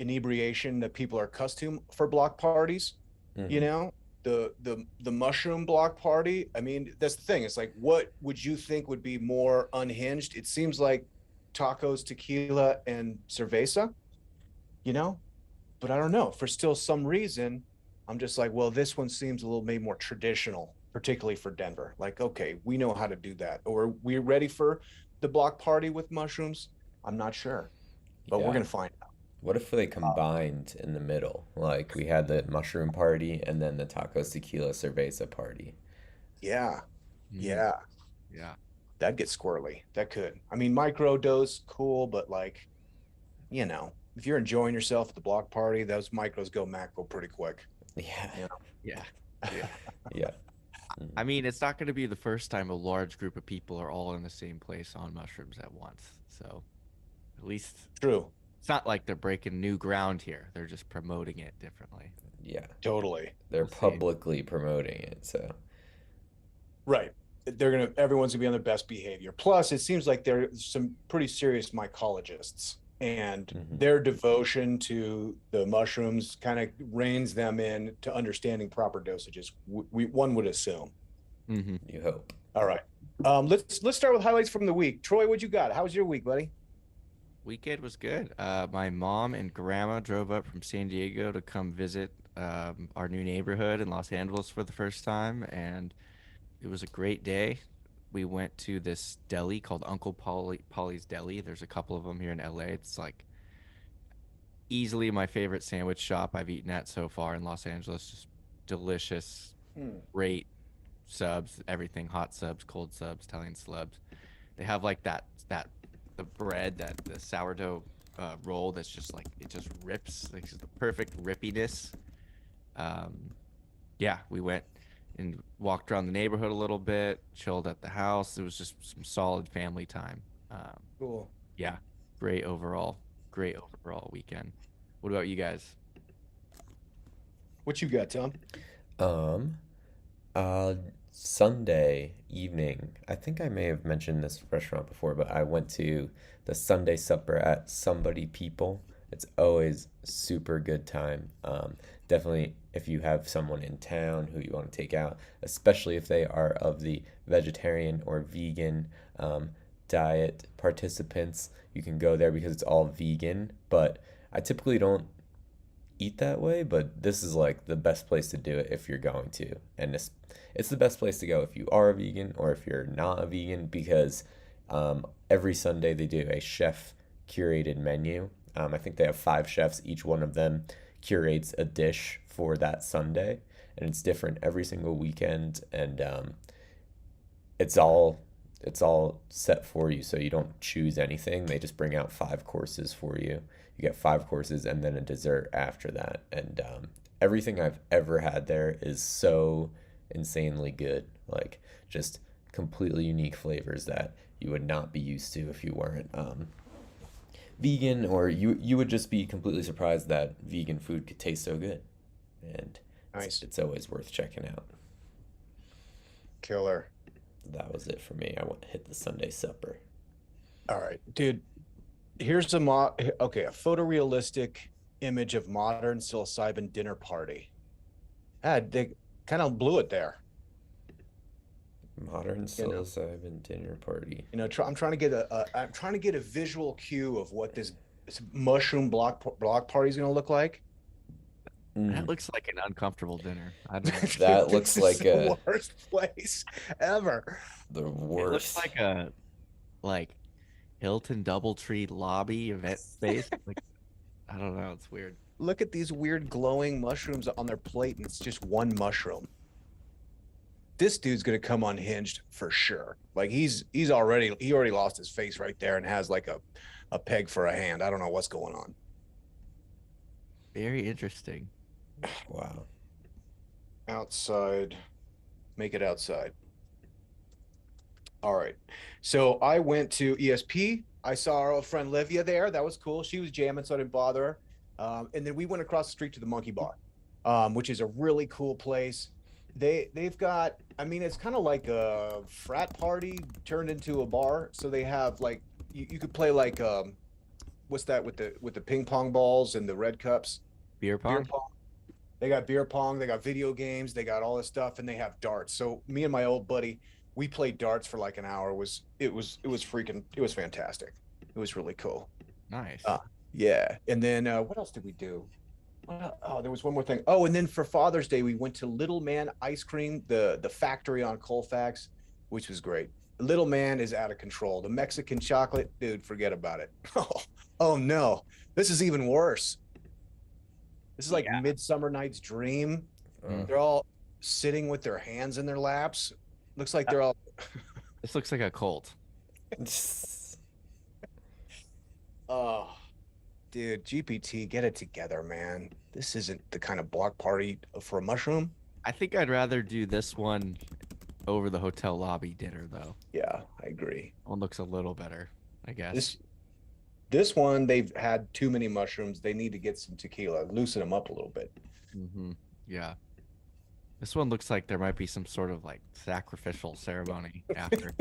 inebriation that people are accustomed for block parties, you Hmm. know? the mushroom block party. I mean, that's the thing. It's like, what would you think would be more unhinged? It seems like tacos, tequila, and cerveza, you know, but I don't know. For still some reason, I'm just like, well, this one seems a little maybe more traditional, particularly for Denver. Like, okay, we know how to do that. Or we're ready for the block party with mushrooms. I'm not sure, but we're Yeah. gonna find out. What if they combined in the middle? Like we had the mushroom party and then the tacos tequila cerveza party. Yeah, Mm, yeah, yeah. that'd get squirrely. That could. I mean, micro dose, cool, but like, if you're enjoying yourself at the block party, those micros go macro pretty quick. Yeah. You know? Yeah. Yeah. Yeah. Mhm. I mean, it's not going to be the first time a large group of people are all in the same place on mushrooms at once. So at least True. it's not like they're breaking new ground here. They're just promoting it differently. Yeah. Totally. They're We'll see. publicly promoting it, so Right. Everyone's gonna be on their best behavior. Plus, it seems like there's some pretty serious mycologists, and mhm. their devotion to the mushrooms kind of reins them in to understanding proper dosages. One would assume. Mm-hmm. You hope. All right. Let's start with highlights from the week. Troy, what you got? How was your week, buddy? Weekend was good. My mom and grandma drove up from San Diego to come visit our new neighborhood in Los Angeles for the first time, and it was a great day. We went to this deli called Uncle Polly's Deli. There's a couple of them here in LA. It's like easily my favorite sandwich shop I've eaten at so far in Los Angeles. Just delicious, Hmm. great subs, everything, hot subs, cold subs, Italian slubs. They have like that the bread, that the sourdough roll that's just like it just rips, like just the perfect rippiness. Um, yeah, we went and walked around the neighborhood a little bit, chilled at the house. It was just some solid family time. Cool. Yeah, great overall weekend. What about you guys? What you got, Tom? Um, uh, Sunday evening, I think I may have mentioned this restaurant before, but I went to the Sunday supper at Somebody People. It's always super good time. Definitely if you have someone in town who you want to take out, especially if they are of the vegetarian or vegan diet participants, you can go there because it's all vegan. But I typically don't eat that way, but this is like the best place to do it if you're going to. And it's the best place to go if you are a vegan or if you're not a vegan because every Sunday they do a chef curated menu. I think they have 5 chefs. Each one of them curates a dish for that Sunday, and it's different every single weekend. And it's all it's all set for you, so you don't choose anything. They just bring out 5 courses for you. You get 5 courses and then a dessert after that. And everything I've ever had there is so insanely good. Like just completely unique flavors that you would not be used to if you weren't vegan, or you would just be completely surprised that vegan food could taste so good. And Nice. it's always worth checking out. Killer. That was it for me. I went hit the Sunday supper. All right, dude. Here's a photorealistic image of modern psilocybin dinner party. They kind of blew it there. Modern You know, psilocybin dinner party. I'm trying to get I'm trying to get a visual cue of what this mushroom block party is going to look like. That Mm, looks like an uncomfortable dinner. I don't know. that This looks is like the worst place ever. the It looks worst. like a like Hilton DoubleTree lobby event space. Like I don't know, it's weird. Look at these weird glowing mushrooms on their plate, and it's just one mushroom. This dude's gonna come unhinged for sure. Like he already lost his face right there and has like a peg for a hand. I don't know what's going on. Very interesting. Wow. Outside, make it outside. All right. So I went to ESP. I saw our old friend Livia there. That was cool. She was jamming, so I didn't bother her. And then we went across the street to the Monkey Bar, which is a really cool place. They've got, I mean, it's kind of like a frat party turned into a bar. So they have like you could play like what's that with the ping pong balls and the red cups? Beer Beer pong? pong. They got beer pong, they got video games, they got all this stuff, and they have darts. So me and my old buddy, we played darts for like an hour. It was fantastic. It was really cool. Nice. Uh, yeah. And then what else did we do? Oh, there was one more thing. Oh, and then for Father's Day, we went to Little Man Ice Cream, the factory on Colfax, which was great. Little Man is out of control. The Mexican chocolate, dude, forget about it. Oh no, this is even worse. This is like Yeah. Midsummer Night's Dream. Oh. They're all sitting with their hands in their laps. Looks like they're all. This looks like a cult. Oh, dude, GPT, get it together, man. This isn't the kind of block party for a mushroom. I think I'd rather do this one over the hotel lobby dinner, though. Yeah, I agree. One looks a little better, I guess. This one, they've had too many mushrooms. They need to get some tequila, loosen them up a little bit. Yeah. This one looks like there might be some sort of like sacrificial ceremony after.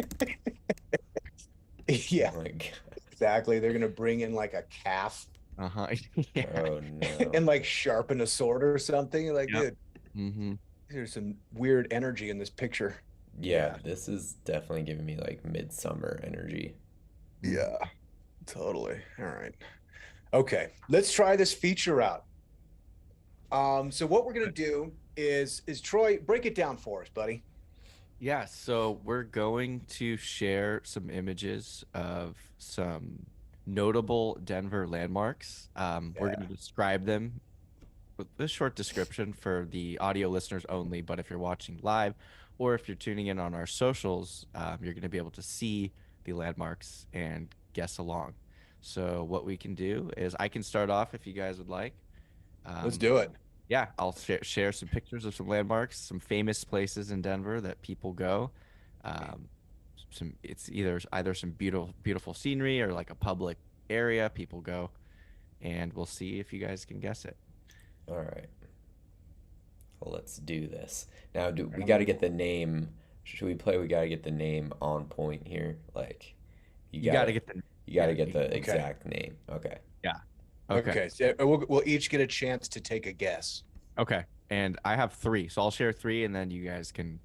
Yeah, Oh my God. exactly. They're gonna bring in like a calf Uh-huh. Yeah. Oh no. and like sharpen a sword or something. Like, Yep. dude, Mm-hmm. there's some weird energy in this picture. Yeah, this is definitely giving me like midsummer energy. Yeah, totally. All right. Okay, let's try this feature out. So what we're gonna do is Troy, break it down for us, buddy. Yeah, so we're going to share some images of some notable Denver landmarks. We're going to describe them with a short description for the audio listeners only, but if you're watching live or if you're tuning in on our socials, you're going to be able to see the landmarks and guess along. So what we can do is I can start off if you guys would like. Let's do it. Yeah, I'll share some pictures of some landmarks, some famous places in Denver that people go. It's either some beautiful scenery or like a public area people go, and we'll see if you guys can guess it. All right. Well, let's do this. Now, we got to get the name. Should we play? We got to get the name on point here. Like, You got to get the you got to yeah, get the exact name. Okay. Okay. So we'll each get a chance to take a guess. Okay. And I have three, so I'll share three, and then you guys can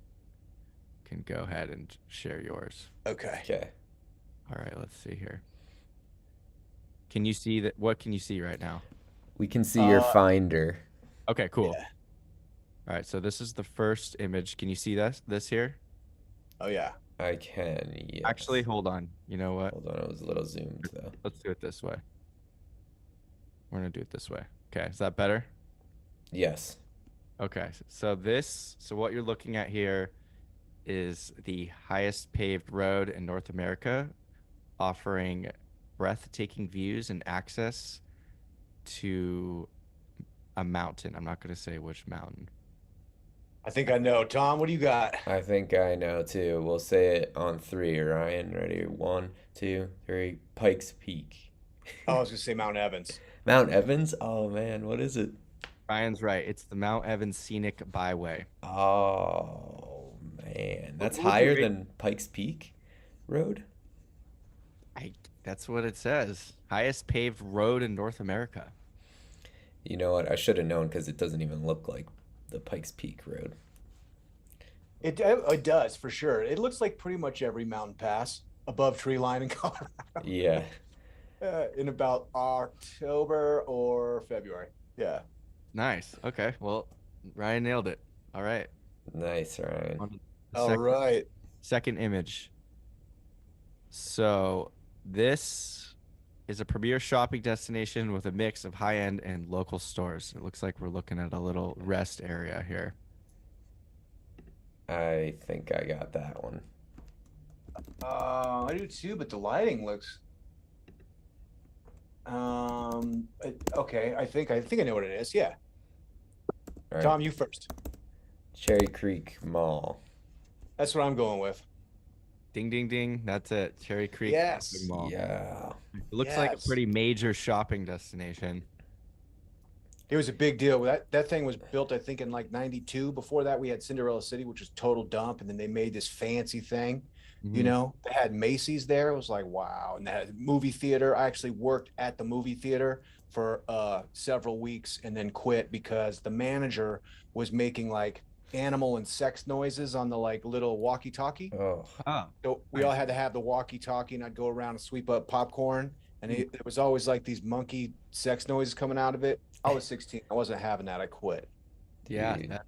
go ahead and share yours. Okay. Okay. All right. Let's see here. Can you see that? What can you see right now? We can see your finder. Okay. Cool. Yeah. All right. So this is the first image. Can you see this here? Oh yeah. I can. Yes. Actually, hold on. You know what? Hold on. It was a little zoomed though. Let's do it this way. We're gonna do it this way. Okay. Is that better? Yes. Okay. So what you're looking at here is the highest paved road in North America, offering breathtaking views and access to a mountain. I'm not going to say which mountain. I think I know. Tom, what do you got? I think I know too. We'll say it on three. Ryan, ready? 1, 2, 3. Pikes Peak. Oh, I was gonna say Mount Evans. Mount Evans? Oh man, what is it? Ryan's right. It's the Mount Evans Scenic Byway. Oh man, that's would you higher rate- than Pikes Peak Road? That's what it says. Highest paved road in North America. You know what? I should have known because it doesn't even look like the Pikes Peak Road. It does for sure. It looks like pretty much every mountain pass above tree line in Colorado Yeah. in about October or February. Yeah. Nice. Okay. Well, Ryan nailed it. All right. Nice, Ryan. On to the All right. second image. So this is a premier shopping destination with a mix of high-end and local stores. It looks like we're looking at a little rest area here. I think I got that one. I do too, but the lighting looks. Okay. I think I know what it is. Yeah. All right. Tom, you first. Cherry Creek Mall. That's what I'm going with. Ding, ding, ding. That's it. Cherry Creek Yes. Shopping Mall. Yeah. It looks like a Yes. pretty major shopping destination. It was a big deal. That thing was built, I think, in like '92. Before that, we had Cinderella City, which was total dump, and then they made this fancy thing. You Mhm. know, they had Macy's there. It was like wow, and they had a movie theater. I actually worked at the movie theater for several weeks and then quit because the manager was making like animal and sex noises on the like little walkie-talkie. Oh, Oh, So we all had to have the walkie-talkie, and I'd go around and sweep up popcorn, and there was always like these monkey sex noises coming out of it. I was 16. I wasn't having that. I quit. yeah, dude.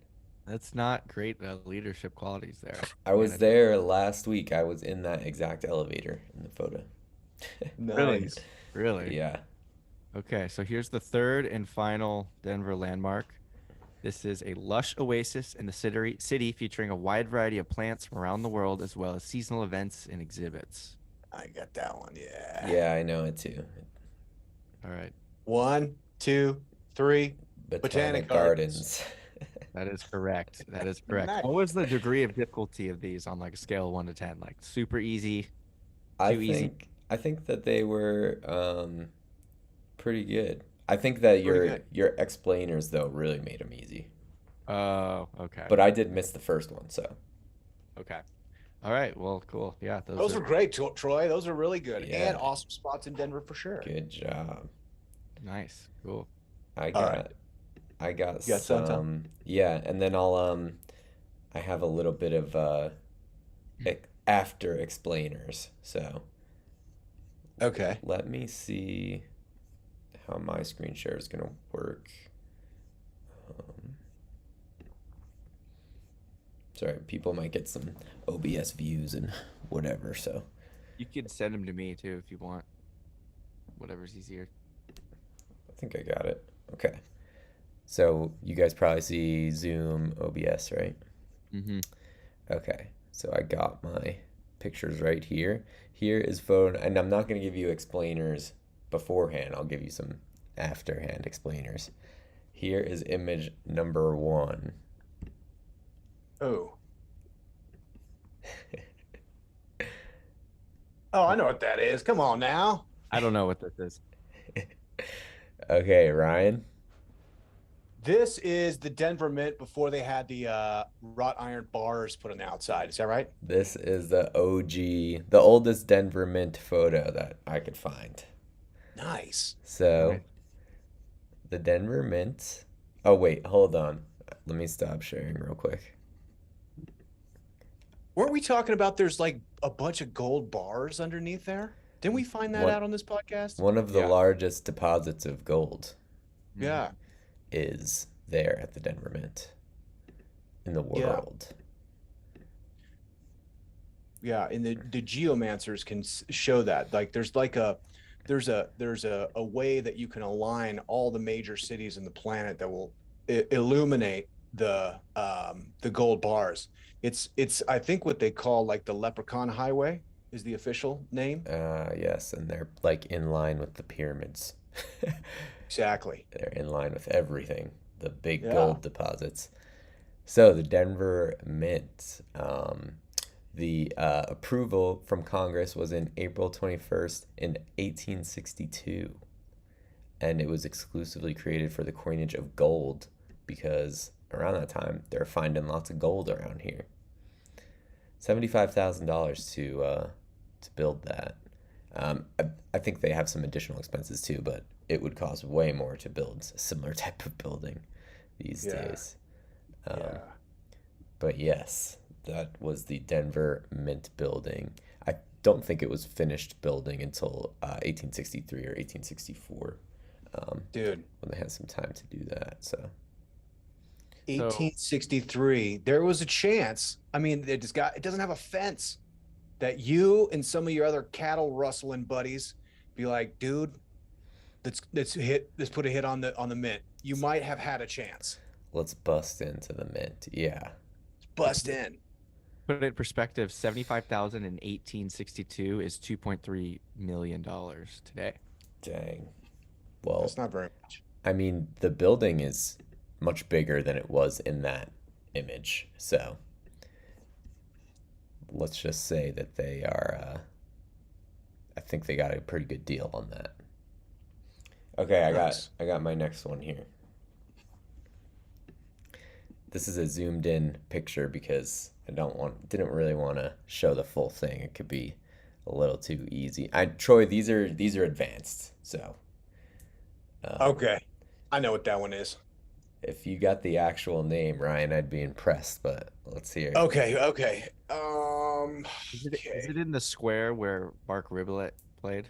that's not great leadership qualities there. I was Management. there last week. I was in that exact elevator in the photo. Really? Nice. Really? Yeah. Okay, so here's the third and final Denver landmark. This is a lush oasis in the city featuring a wide variety of plants from around the world, as well as seasonal events and exhibits. I got that one. Yeah. Yeah, I know it too. All right, 1, 2, 3. Botanic Gardens. Gardens. that is correct. That is correct. Nice. What was the degree of difficulty of these on like a scale of 1 to 10? Like super easy, I too easy? think that they were pretty good. I think that Pretty good. your explainers though really made them easy. Oh, okay. But I did miss the first one, so Okay. All right. Well, cool. Yeah, Those are were great, Troy. Those are really good Yeah. and awesome spots in Denver for sure. good job. nice. Cool. I All got right. I got You got some, Tom? some, yeah, and then I have a little bit of after explainers. So Okay. let me see how my screen share is gonna work. Um, sorry, people might get some OBS views and whatever. So You could send them to me too if you want. Whatever's easier. I think I got it. Okay. So you guys probably see Zoom, OBS, right? Mm-hmm. Okay. So I got my pictures right here. Here is photo, and I'm not going to give you explainers beforehand. I'll give you some afterhand explainers. Here is image number 1. Oh. Oh, I know what that is. Come on now. I don't know what this is. Okay, Ryan. This is the Denver Mint before they had the wrought iron bars put on the outside. Is that right? This is the OG, the oldest Denver Mint photo that I could find. Nice. So, Nice. the Denver Mint. Oh, wait, hold on. Let me stop sharing real quick. Weren't we talking about there's like a bunch of gold bars underneath there? Didn't we find that One, out on this podcast? one of the Yeah. largest deposits of gold Yeah. is there at the Denver Mint in the Yeah. world. Yeah. And the geomancers can show that. Like there's like there's a way that you can align all the major cities in the planet that will illuminate the gold bars. It's I think what they call like the Leprechaun Highway is the official name. Yes, and they're like in line with the pyramids. Exactly. They're in line with everything, the big Yeah. gold deposits. So the Denver Mint, the approval from Congress was in April 21st in 1862, and it was exclusively created for the coinage of gold because around that time they're finding lots of gold around here. $75,000 to build that. I think they have some additional expenses too, but it would cost way more to build a similar type of building these Yeah. days. Um, Yeah. But yes, that was the Denver Mint building. I don't think it was finished building until 1863 or 1864, Dude, when they had some time to do that. So 1863. There was a chance. I mean, it doesn't have a fence that you and some of your other cattle rustling buddies be like, dude, let's put a hit on the mint. You might have had a chance. let's bust into the Mint. Yeah. Bust in. Put it in perspective, 75,000 in 1862 is $2.3 million today. Dang. Well, That's not very much. I mean, the building is much bigger than it was in that image. So let's just say that they are, I think they got a pretty good deal on that. Okay, Nice. I got my next one here. This is a zoomed in picture because I didn't really want to show the full thing. It could be a little too easy. Troy, these are advanced. So Um, Okay. I know what that one is. if you got the actual name, Ryan, I'd be impressed, but let's hear. Okay, okay. Is it Okay. in the square where Mark Riblett played?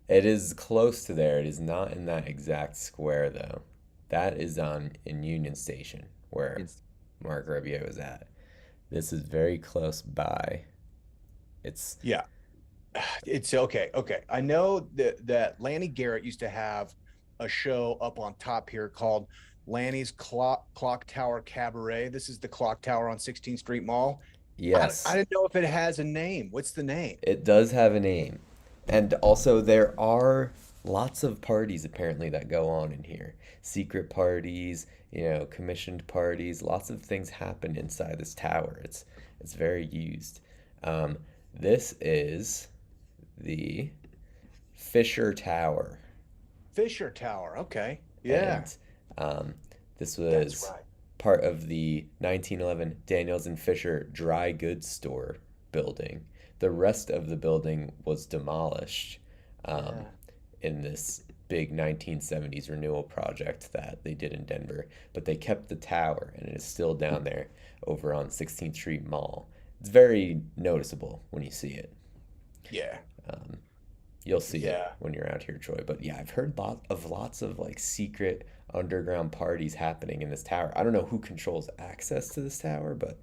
It is close to there. It is not in that exact square, though. That is on in Union Station, where It's Mark Rubio was at. This is very close by. It's Yeah. It's okay. Okay. I know that Lanny Garrett used to have a show up on top here called Lanny's Clock Tower Cabaret. This is the clock tower on 16th Street Mall. I yes, didn't know if it has a name. What's the name? it does have a name. And also, there are lots of parties apparently that go on in here. Secret parties, commissioned parties. Lots of things happen inside this tower. It's very used. Um, this is the Fisher Tower, Fisher Tower. Okay. Yeah, and um, this that's was right. part of the 1911 Daniels and Fisher dry goods store building. The rest of the building was demolished um, Yeah. in this big 1970s renewal project that they did in Denver, but they kept the tower and it is still down there over on 16th Street Mall. It's very noticeable when you see it. Yeah. Um, you'll see it Yeah. when you're out here, Troy. But yeah, I've heard lots of like secret underground parties happening in this tower. I don't know who controls access to this tower, but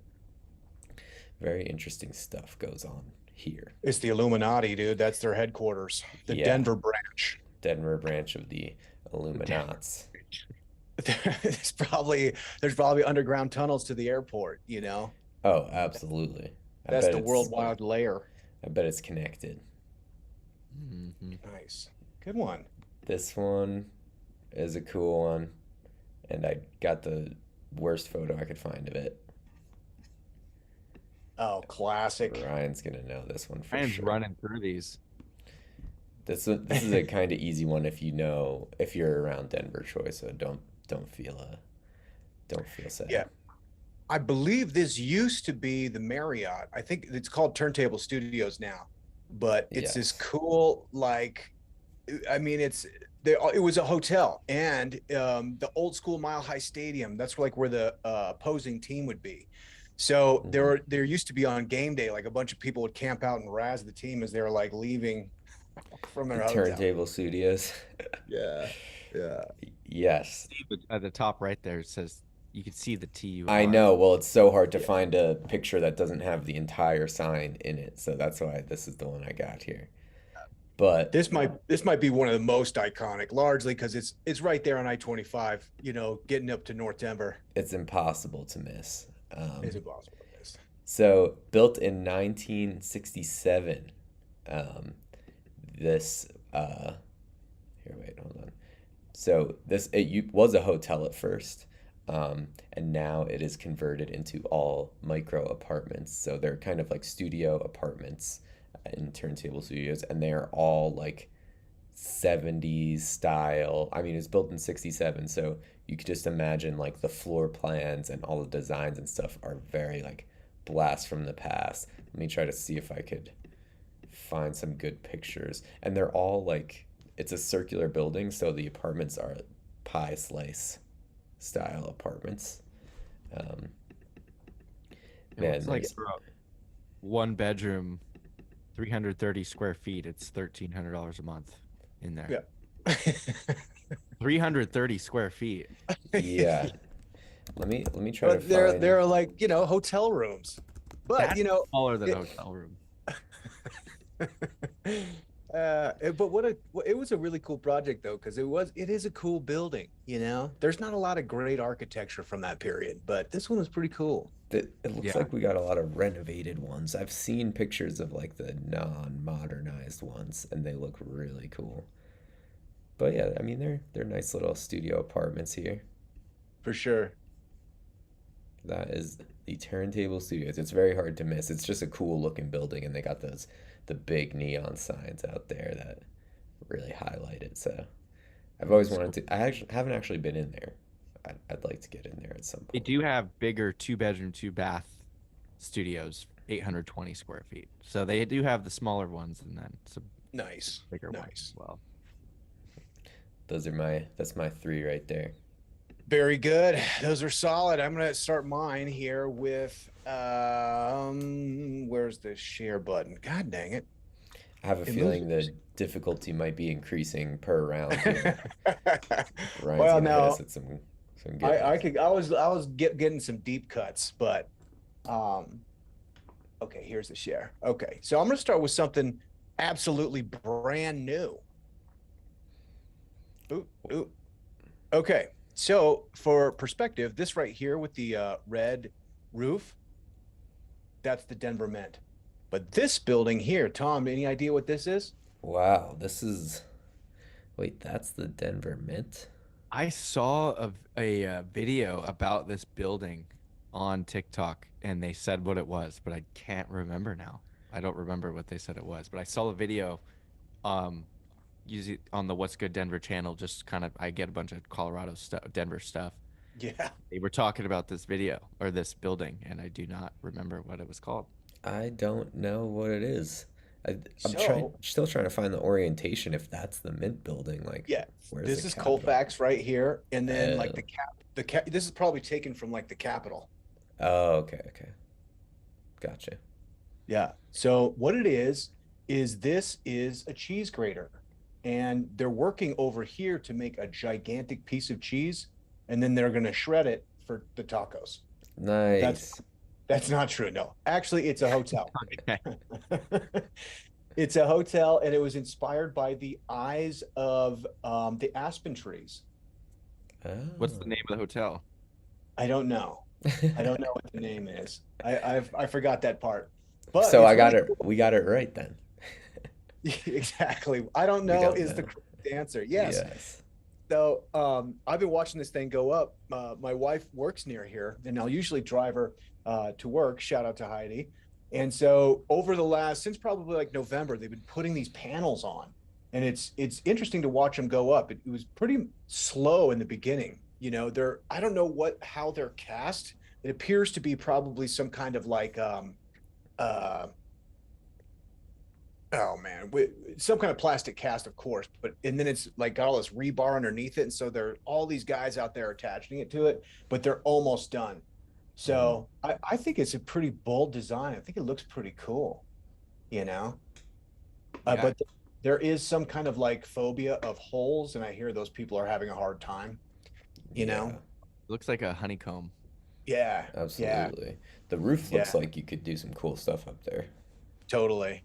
very interesting stuff goes on here. It's the Illuminati, dude. That's their headquarters. The Yeah, Denver branch. Denver branch of the The Denver Illuminats. branch. There's probably underground. To the airport, you know. Oh, absolutely. I That's bet the it's worldwide layer. I bet it's connected. Mhm. Nice. Good one. This one is a cool one, and I got the worst photo I could find of it. Oh, classic. Ryan's gonna know this one for Ryan's sure. running through these. This is a kind of easy one if you're around Denver, Troy. So don't feel don't feel sad. Yeah. I believe this used to be the Marriott. I think it's called Turntable Studios now, but it's this Yes. cool, like, I mean, it was a hotel, and the old school Mile High Stadium. That's like where the opposing team would be. So Hmm. there used to be on game day, like a bunch of people would camp out and razz the team as they were like leaving from The their hotel. Turntable Studios. Yeah, yeah. Yes. At the top right there, it says you can see the I TUR. know. Well, it's so hard to Yeah. find a picture that doesn't have the entire sign in it. So that's why this is the one I got here. But This might be one of the most iconic, largely because it's right there on I-25. Getting up to North Denver it's impossible to miss. is impossible. So built in 1967, um, this here, wait, hold on. So was a hotel at first, and now it is converted into all micro apartments. So they're kind of like studio apartments in Turntable Studios, and they're all like 70s style. I mean, it's built in 67, so you could just imagine like the floor plans and all the designs and stuff are very like blast from the past. Let me try to see if I could find some good pictures. And they're all like it's a circular building, so the apartments are pie slice style apartments. Um, It man, looks like there's for a one bedroom, 330 square feet, it's $1,300 a month in there. Yeah. 330 square feet. yeah. Let me try to But they're find. they're like, hotel rooms. But That's smaller than a hotel room. but it was a really cool project though, because it is a cool building. There's not a lot of great architecture from that period, but this one was pretty cool. It looks Yeah. like we got a lot of renovated ones. I've seen pictures of like the non-modernized ones, and they look really cool. But yeah, I mean they're nice little studio apartments here. For sure. That is the Turntable Studios. It's very hard to miss. It's just a cool looking building, and they got the big neon signs out there that really highlight it. So I've always It's wanted cool. to. I actually haven't actually been in there. I'd like to get in there at some They point. do have bigger two bedroom, two bath studios, 820 square feet. So they do have the smaller ones and then some Nice. bigger ones as Nice. well. That's my three right there. Very good. Those are solid. I'm gonna start mine here with where's the share button? God dang it. I have a It moves. feeling the difficulty might be increasing per round here. Ryan's Well, gonna hit us now with some good I ones. could I was getting some deep cuts, but um okay, here's the share. Okay, so I'm gonna start with something absolutely brand new. Ooh, ooh. Okay, so for perspective, this right here with the red roof, that's the Denver Mint. But this building here, Tom, any idea what this is? Wow, this is wait, that's the Denver Mint? I saw a video about this building on TikTok and they said what it was, but I can't remember now. I don't remember what they said it was, but I saw the video um usually on the What's Good Denver channel, just kind of I get a bunch of Colorado stuff, Denver stuff. Yeah. They were talking about this video or this building and I do not remember what it was called. I don't know what it is. I'm So, still trying to find the orientation if that's the Mint building. Like, yeah, where's the this is Capitol? Colfax right here, and then like Oh, the cap. This is probably taken from like the Capitol. oh, okay, okay, gotcha. Yeah. So what it is this is a cheese grater, and they're working over here to make a gigantic piece of cheese, and then they're gonna shred it for the tacos. That's Nice. that's not true. No, actually, it's a hotel. Okay. It's a hotel, and it was inspired by the eyes of the aspen trees. What's the Oh. name of the hotel? I don't know. I don't know what the name is. I forgot that part, but So it's I got really it. cool. We got it right then. Exactly. I don't We know don't is the know. correct answer. Yes. Yes. So I've been watching this thing go up. My wife works near here, and I'll usually drive her to work. Shout out to Heidi. And so over the last since probably like November, they've been putting these panels on, and it's interesting to watch them go up. It was pretty slow in the beginning. You know, they're I don't know what how they're cast. It appears to be probably some kind of like uh oh man, some kind of plastic cast, of course, but and then it's like got all this rebar underneath it, and so there are all these guys out there attaching it to it, but they're almost done. Mm, So I think it's a pretty bold design. I think it looks pretty cool, you know. Yeah, But there is some kind of like phobia of holes, and I hear those people are having a hard time, you know. yeah, it looks like a honeycomb. Yeah, yeah, absolutely. The roof looks yeah, like you could do some cool stuff up there. totally.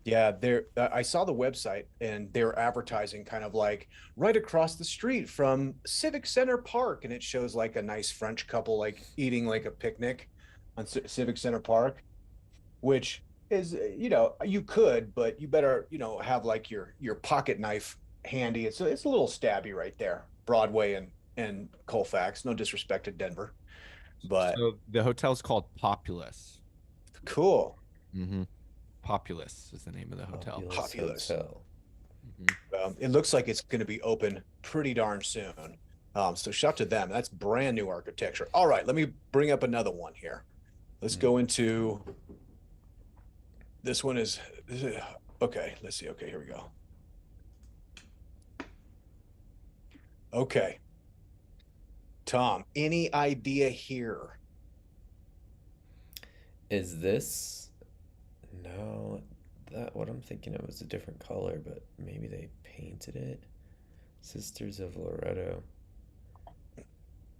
Yeah, there. I saw the website, and they're advertising kind of like right across the street from Civic Center Park, and it shows like a nice French couple like eating like a picnic on Civic Center Park, which is you could, but you better have like your pocket knife handy. It's a little stabby right there, Broadway and Colfax. No disrespect to Denver, but So the hotel's called Populous. cool, Mm-hmm. Populous is the name of the hotel. Populous populous. Hotel. Hmm. It looks like it's going to be open pretty darn soon. So shout to them. That's brand new architecture. All right, let me bring up another one here. Let's Mm. go into this one this is okay. Let's see. Okay, here we go. Okay, Tom, any idea here? Is this? No, that what I'm thinking of is a different color, but maybe they painted it. Sisters of Loretto.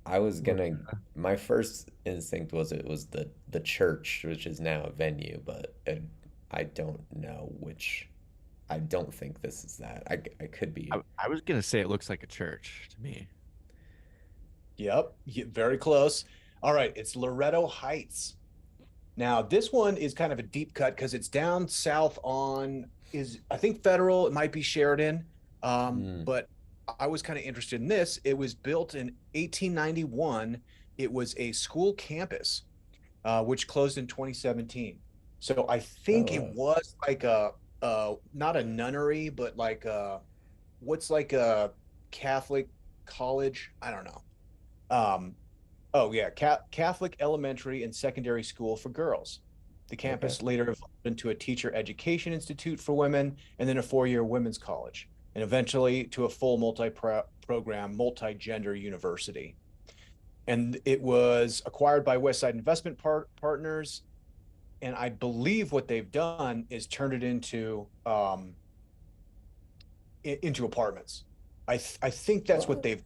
I was gonna. My first instinct was it was the church, which is now a venue, but I don't know which. I don't think this is that. I could be. I was gonna say it looks like a church to me. Yep, very close. All right, it's Loretto Heights. Now, this one is kind of a deep cut because it's down south on is I think Federal, it might be Sheridan. Hmm. But I was kind of interested in this. It was built in 1891. It was a school campus, which closed in 2017. So I think it Oh, was like a not a nunnery, but like what's like a Catholic college? I don't know. Oh yeah, Catholic elementary and secondary school for girls. The okay. campus later evolved into a teacher education institute for women, and then a four-year women's college. and eventually to a full multi-program, multi-gender university. And it was acquired by Westside Investment Partners. And I believe what they've done is turned it into apartments. I think that's what they've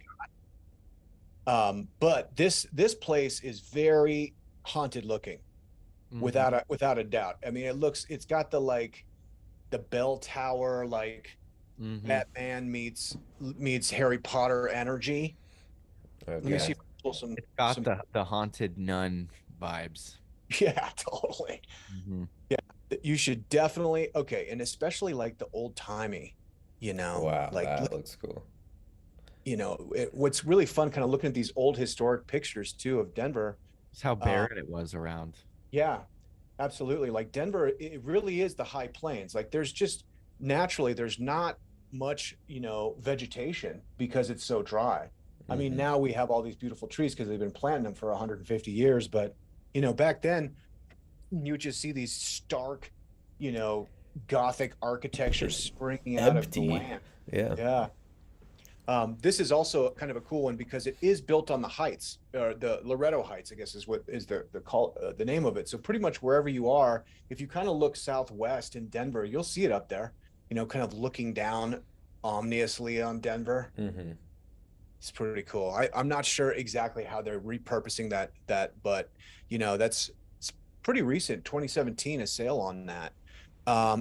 got. But this place is very haunted looking, without a doubt. I mean, it's got the bell tower, like Batman meets Harry Potter energy. Let me see if I can pull some. It's got the haunted nun vibes. Yeah, totally. Yeah, you should definitely. Okay, and especially like the old timey, Wow, like that looks cool. What's really fun, kind of looking at these old historic pictures too of Denver. It's how barren it was around. Yeah, absolutely. Like Denver, it really is the high plains. Like there's not much, vegetation because it's so dry. I mean, now we have all these beautiful trees because they've been planting them for 150 years. But, back then you would just see these stark, Gothic architecture springing out of the land. Yeah. Yeah. This is also kind of a cool one because it is built on the heights, or the Loretto Heights, I guess is what is the name of it. So pretty much wherever you are, if you kind of look southwest in Denver, you'll see it up there, kind of looking down ominously on Denver. It's pretty cool. I'm not sure exactly how they're repurposing that, but it's pretty recent, 2017, a sale on that.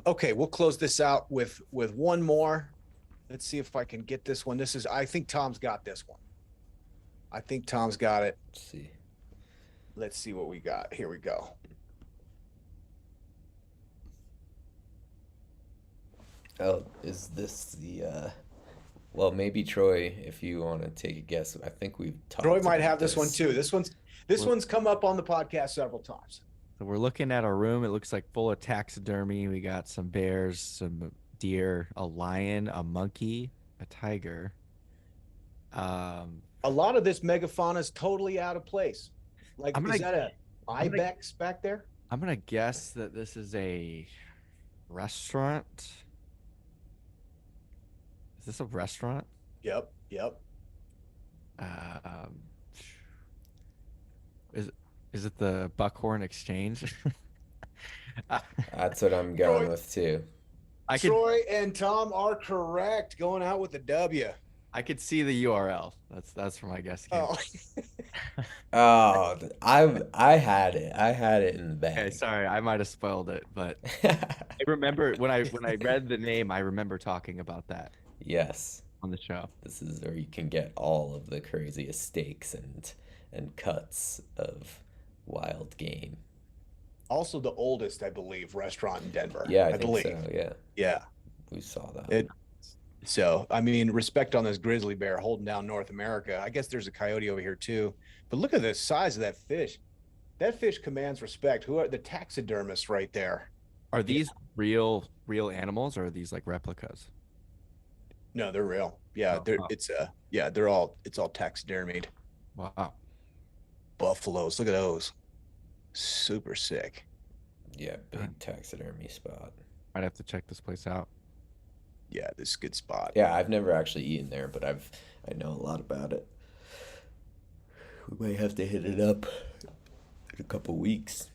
Okay, we'll close this out with one more. Let's see if I can get this one. I think Tom's got this one. I think Tom's got it. Let's see what we got. Here we go. Oh, is this the well, maybe Troy, if you want to take a guess. I think we've talked Troy might about have this one too. This one's come up on the podcast several times. So we're looking at a room. It looks like full of taxidermy. We got some bears, some deer, a lion, a monkey, a tiger. A lot of this megafauna is totally out of place. Like, is that a ibex back there? I'm gonna guess that this is a restaurant. Is this a restaurant? Yep. Is it the Buckhorn Exchange? That's what I'm going with too. Troy and Tom are correct. Going out with a W. I could see the URL. That's where my guess came. Oh, I had it. I had it in the bag. Okay, sorry, I might have spoiled it, but I remember when I read the name, I remember talking about that. Yes. On the show. This is where you can get all of the craziest steaks and cuts of wild game. Also the oldest, I believe, restaurant in Denver. Yeah, I believe. so, yeah. Yeah. We saw that. So, I mean, respect on this grizzly bear holding down North America. I guess there's a coyote over here too. But look at the size of that fish. That fish commands respect. Who are the taxidermists right there? Are these real animals, or are these like replicas? No, they're real. Yeah, it's all taxidermied. Wow. Buffaloes, look at those. Super sick. Yeah, big taxidermy spot. I'd have to check this place out. Yeah, this is a good spot. Yeah, I've never actually eaten there, but I know a lot about it. We might have to hit it up in a couple weeks.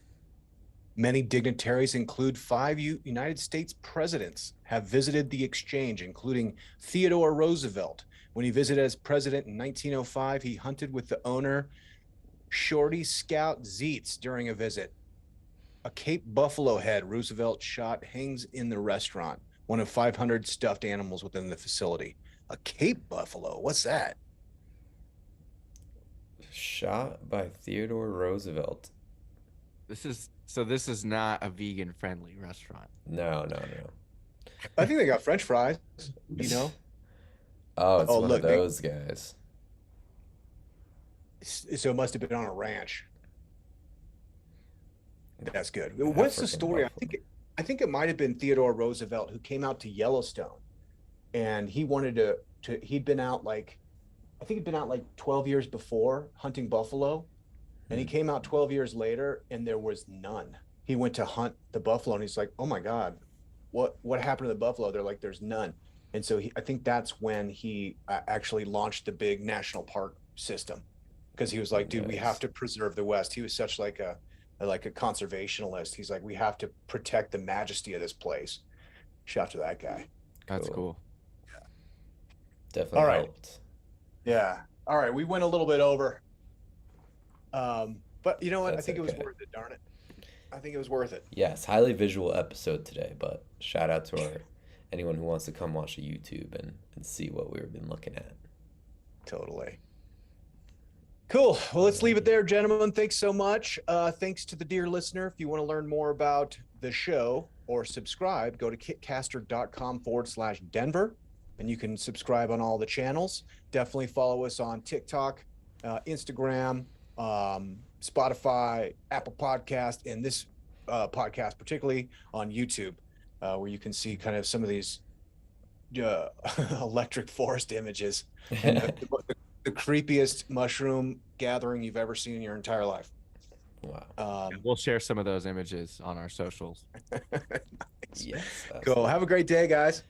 Many dignitaries, include 5 United States presidents, have visited the exchange, including Theodore Roosevelt. When he visited as president in 1905, he hunted with the owner, Shorty Scout Zeitz, during a visit. A Cape buffalo head Roosevelt shot hangs in the restaurant, one of 500 stuffed animals within the facility. A Cape buffalo? What's that? Shot by Theodore Roosevelt. This is not a vegan friendly restaurant. No. I think they got French fries, Oh, it's one of those guys. So it must have been on a ranch. That's good. What's the story? I think it might have been Theodore Roosevelt who came out to Yellowstone, and he wanted he'd been out like 12 years before hunting buffalo, and he came out 12 years later and there was none. He went to hunt the buffalo and he's like, oh my God, what happened to the buffalo? They're like, there's none. And so I think that's when he actually launched the big national park system, because he was like, dude, we have Nice. to preserve the West. He was such like a conservationalist. He's like, we have to protect the majesty of this place. Shout out to that guy. That's Cool. cool. Definitely All right. helped. Yeah. All right. We went a little bit over. But you know what? I That's think it was okay. worth it, darn it. I think it was worth it. Yes, highly visual episode today, but shout out to our anyone who wants to come watch the YouTube and see what we've been looking at. Totally. Cool. Well, let's leave it Alrighty. there, gentlemen. Thanks so much. Thanks to the dear listener. If you want to learn more about the show or subscribe, go to kitcaster.com/Denver, and you can subscribe on all the channels. Definitely follow us on TikTok, Instagram, Spotify, Apple Podcast, and this podcast, particularly on YouTube, where you can see kind of some of these electric forest images and the creepiest mushroom gathering you've ever seen in your entire life. Wow. We'll share some of those images on our socials. Yes. Cool. Have a great day, guys.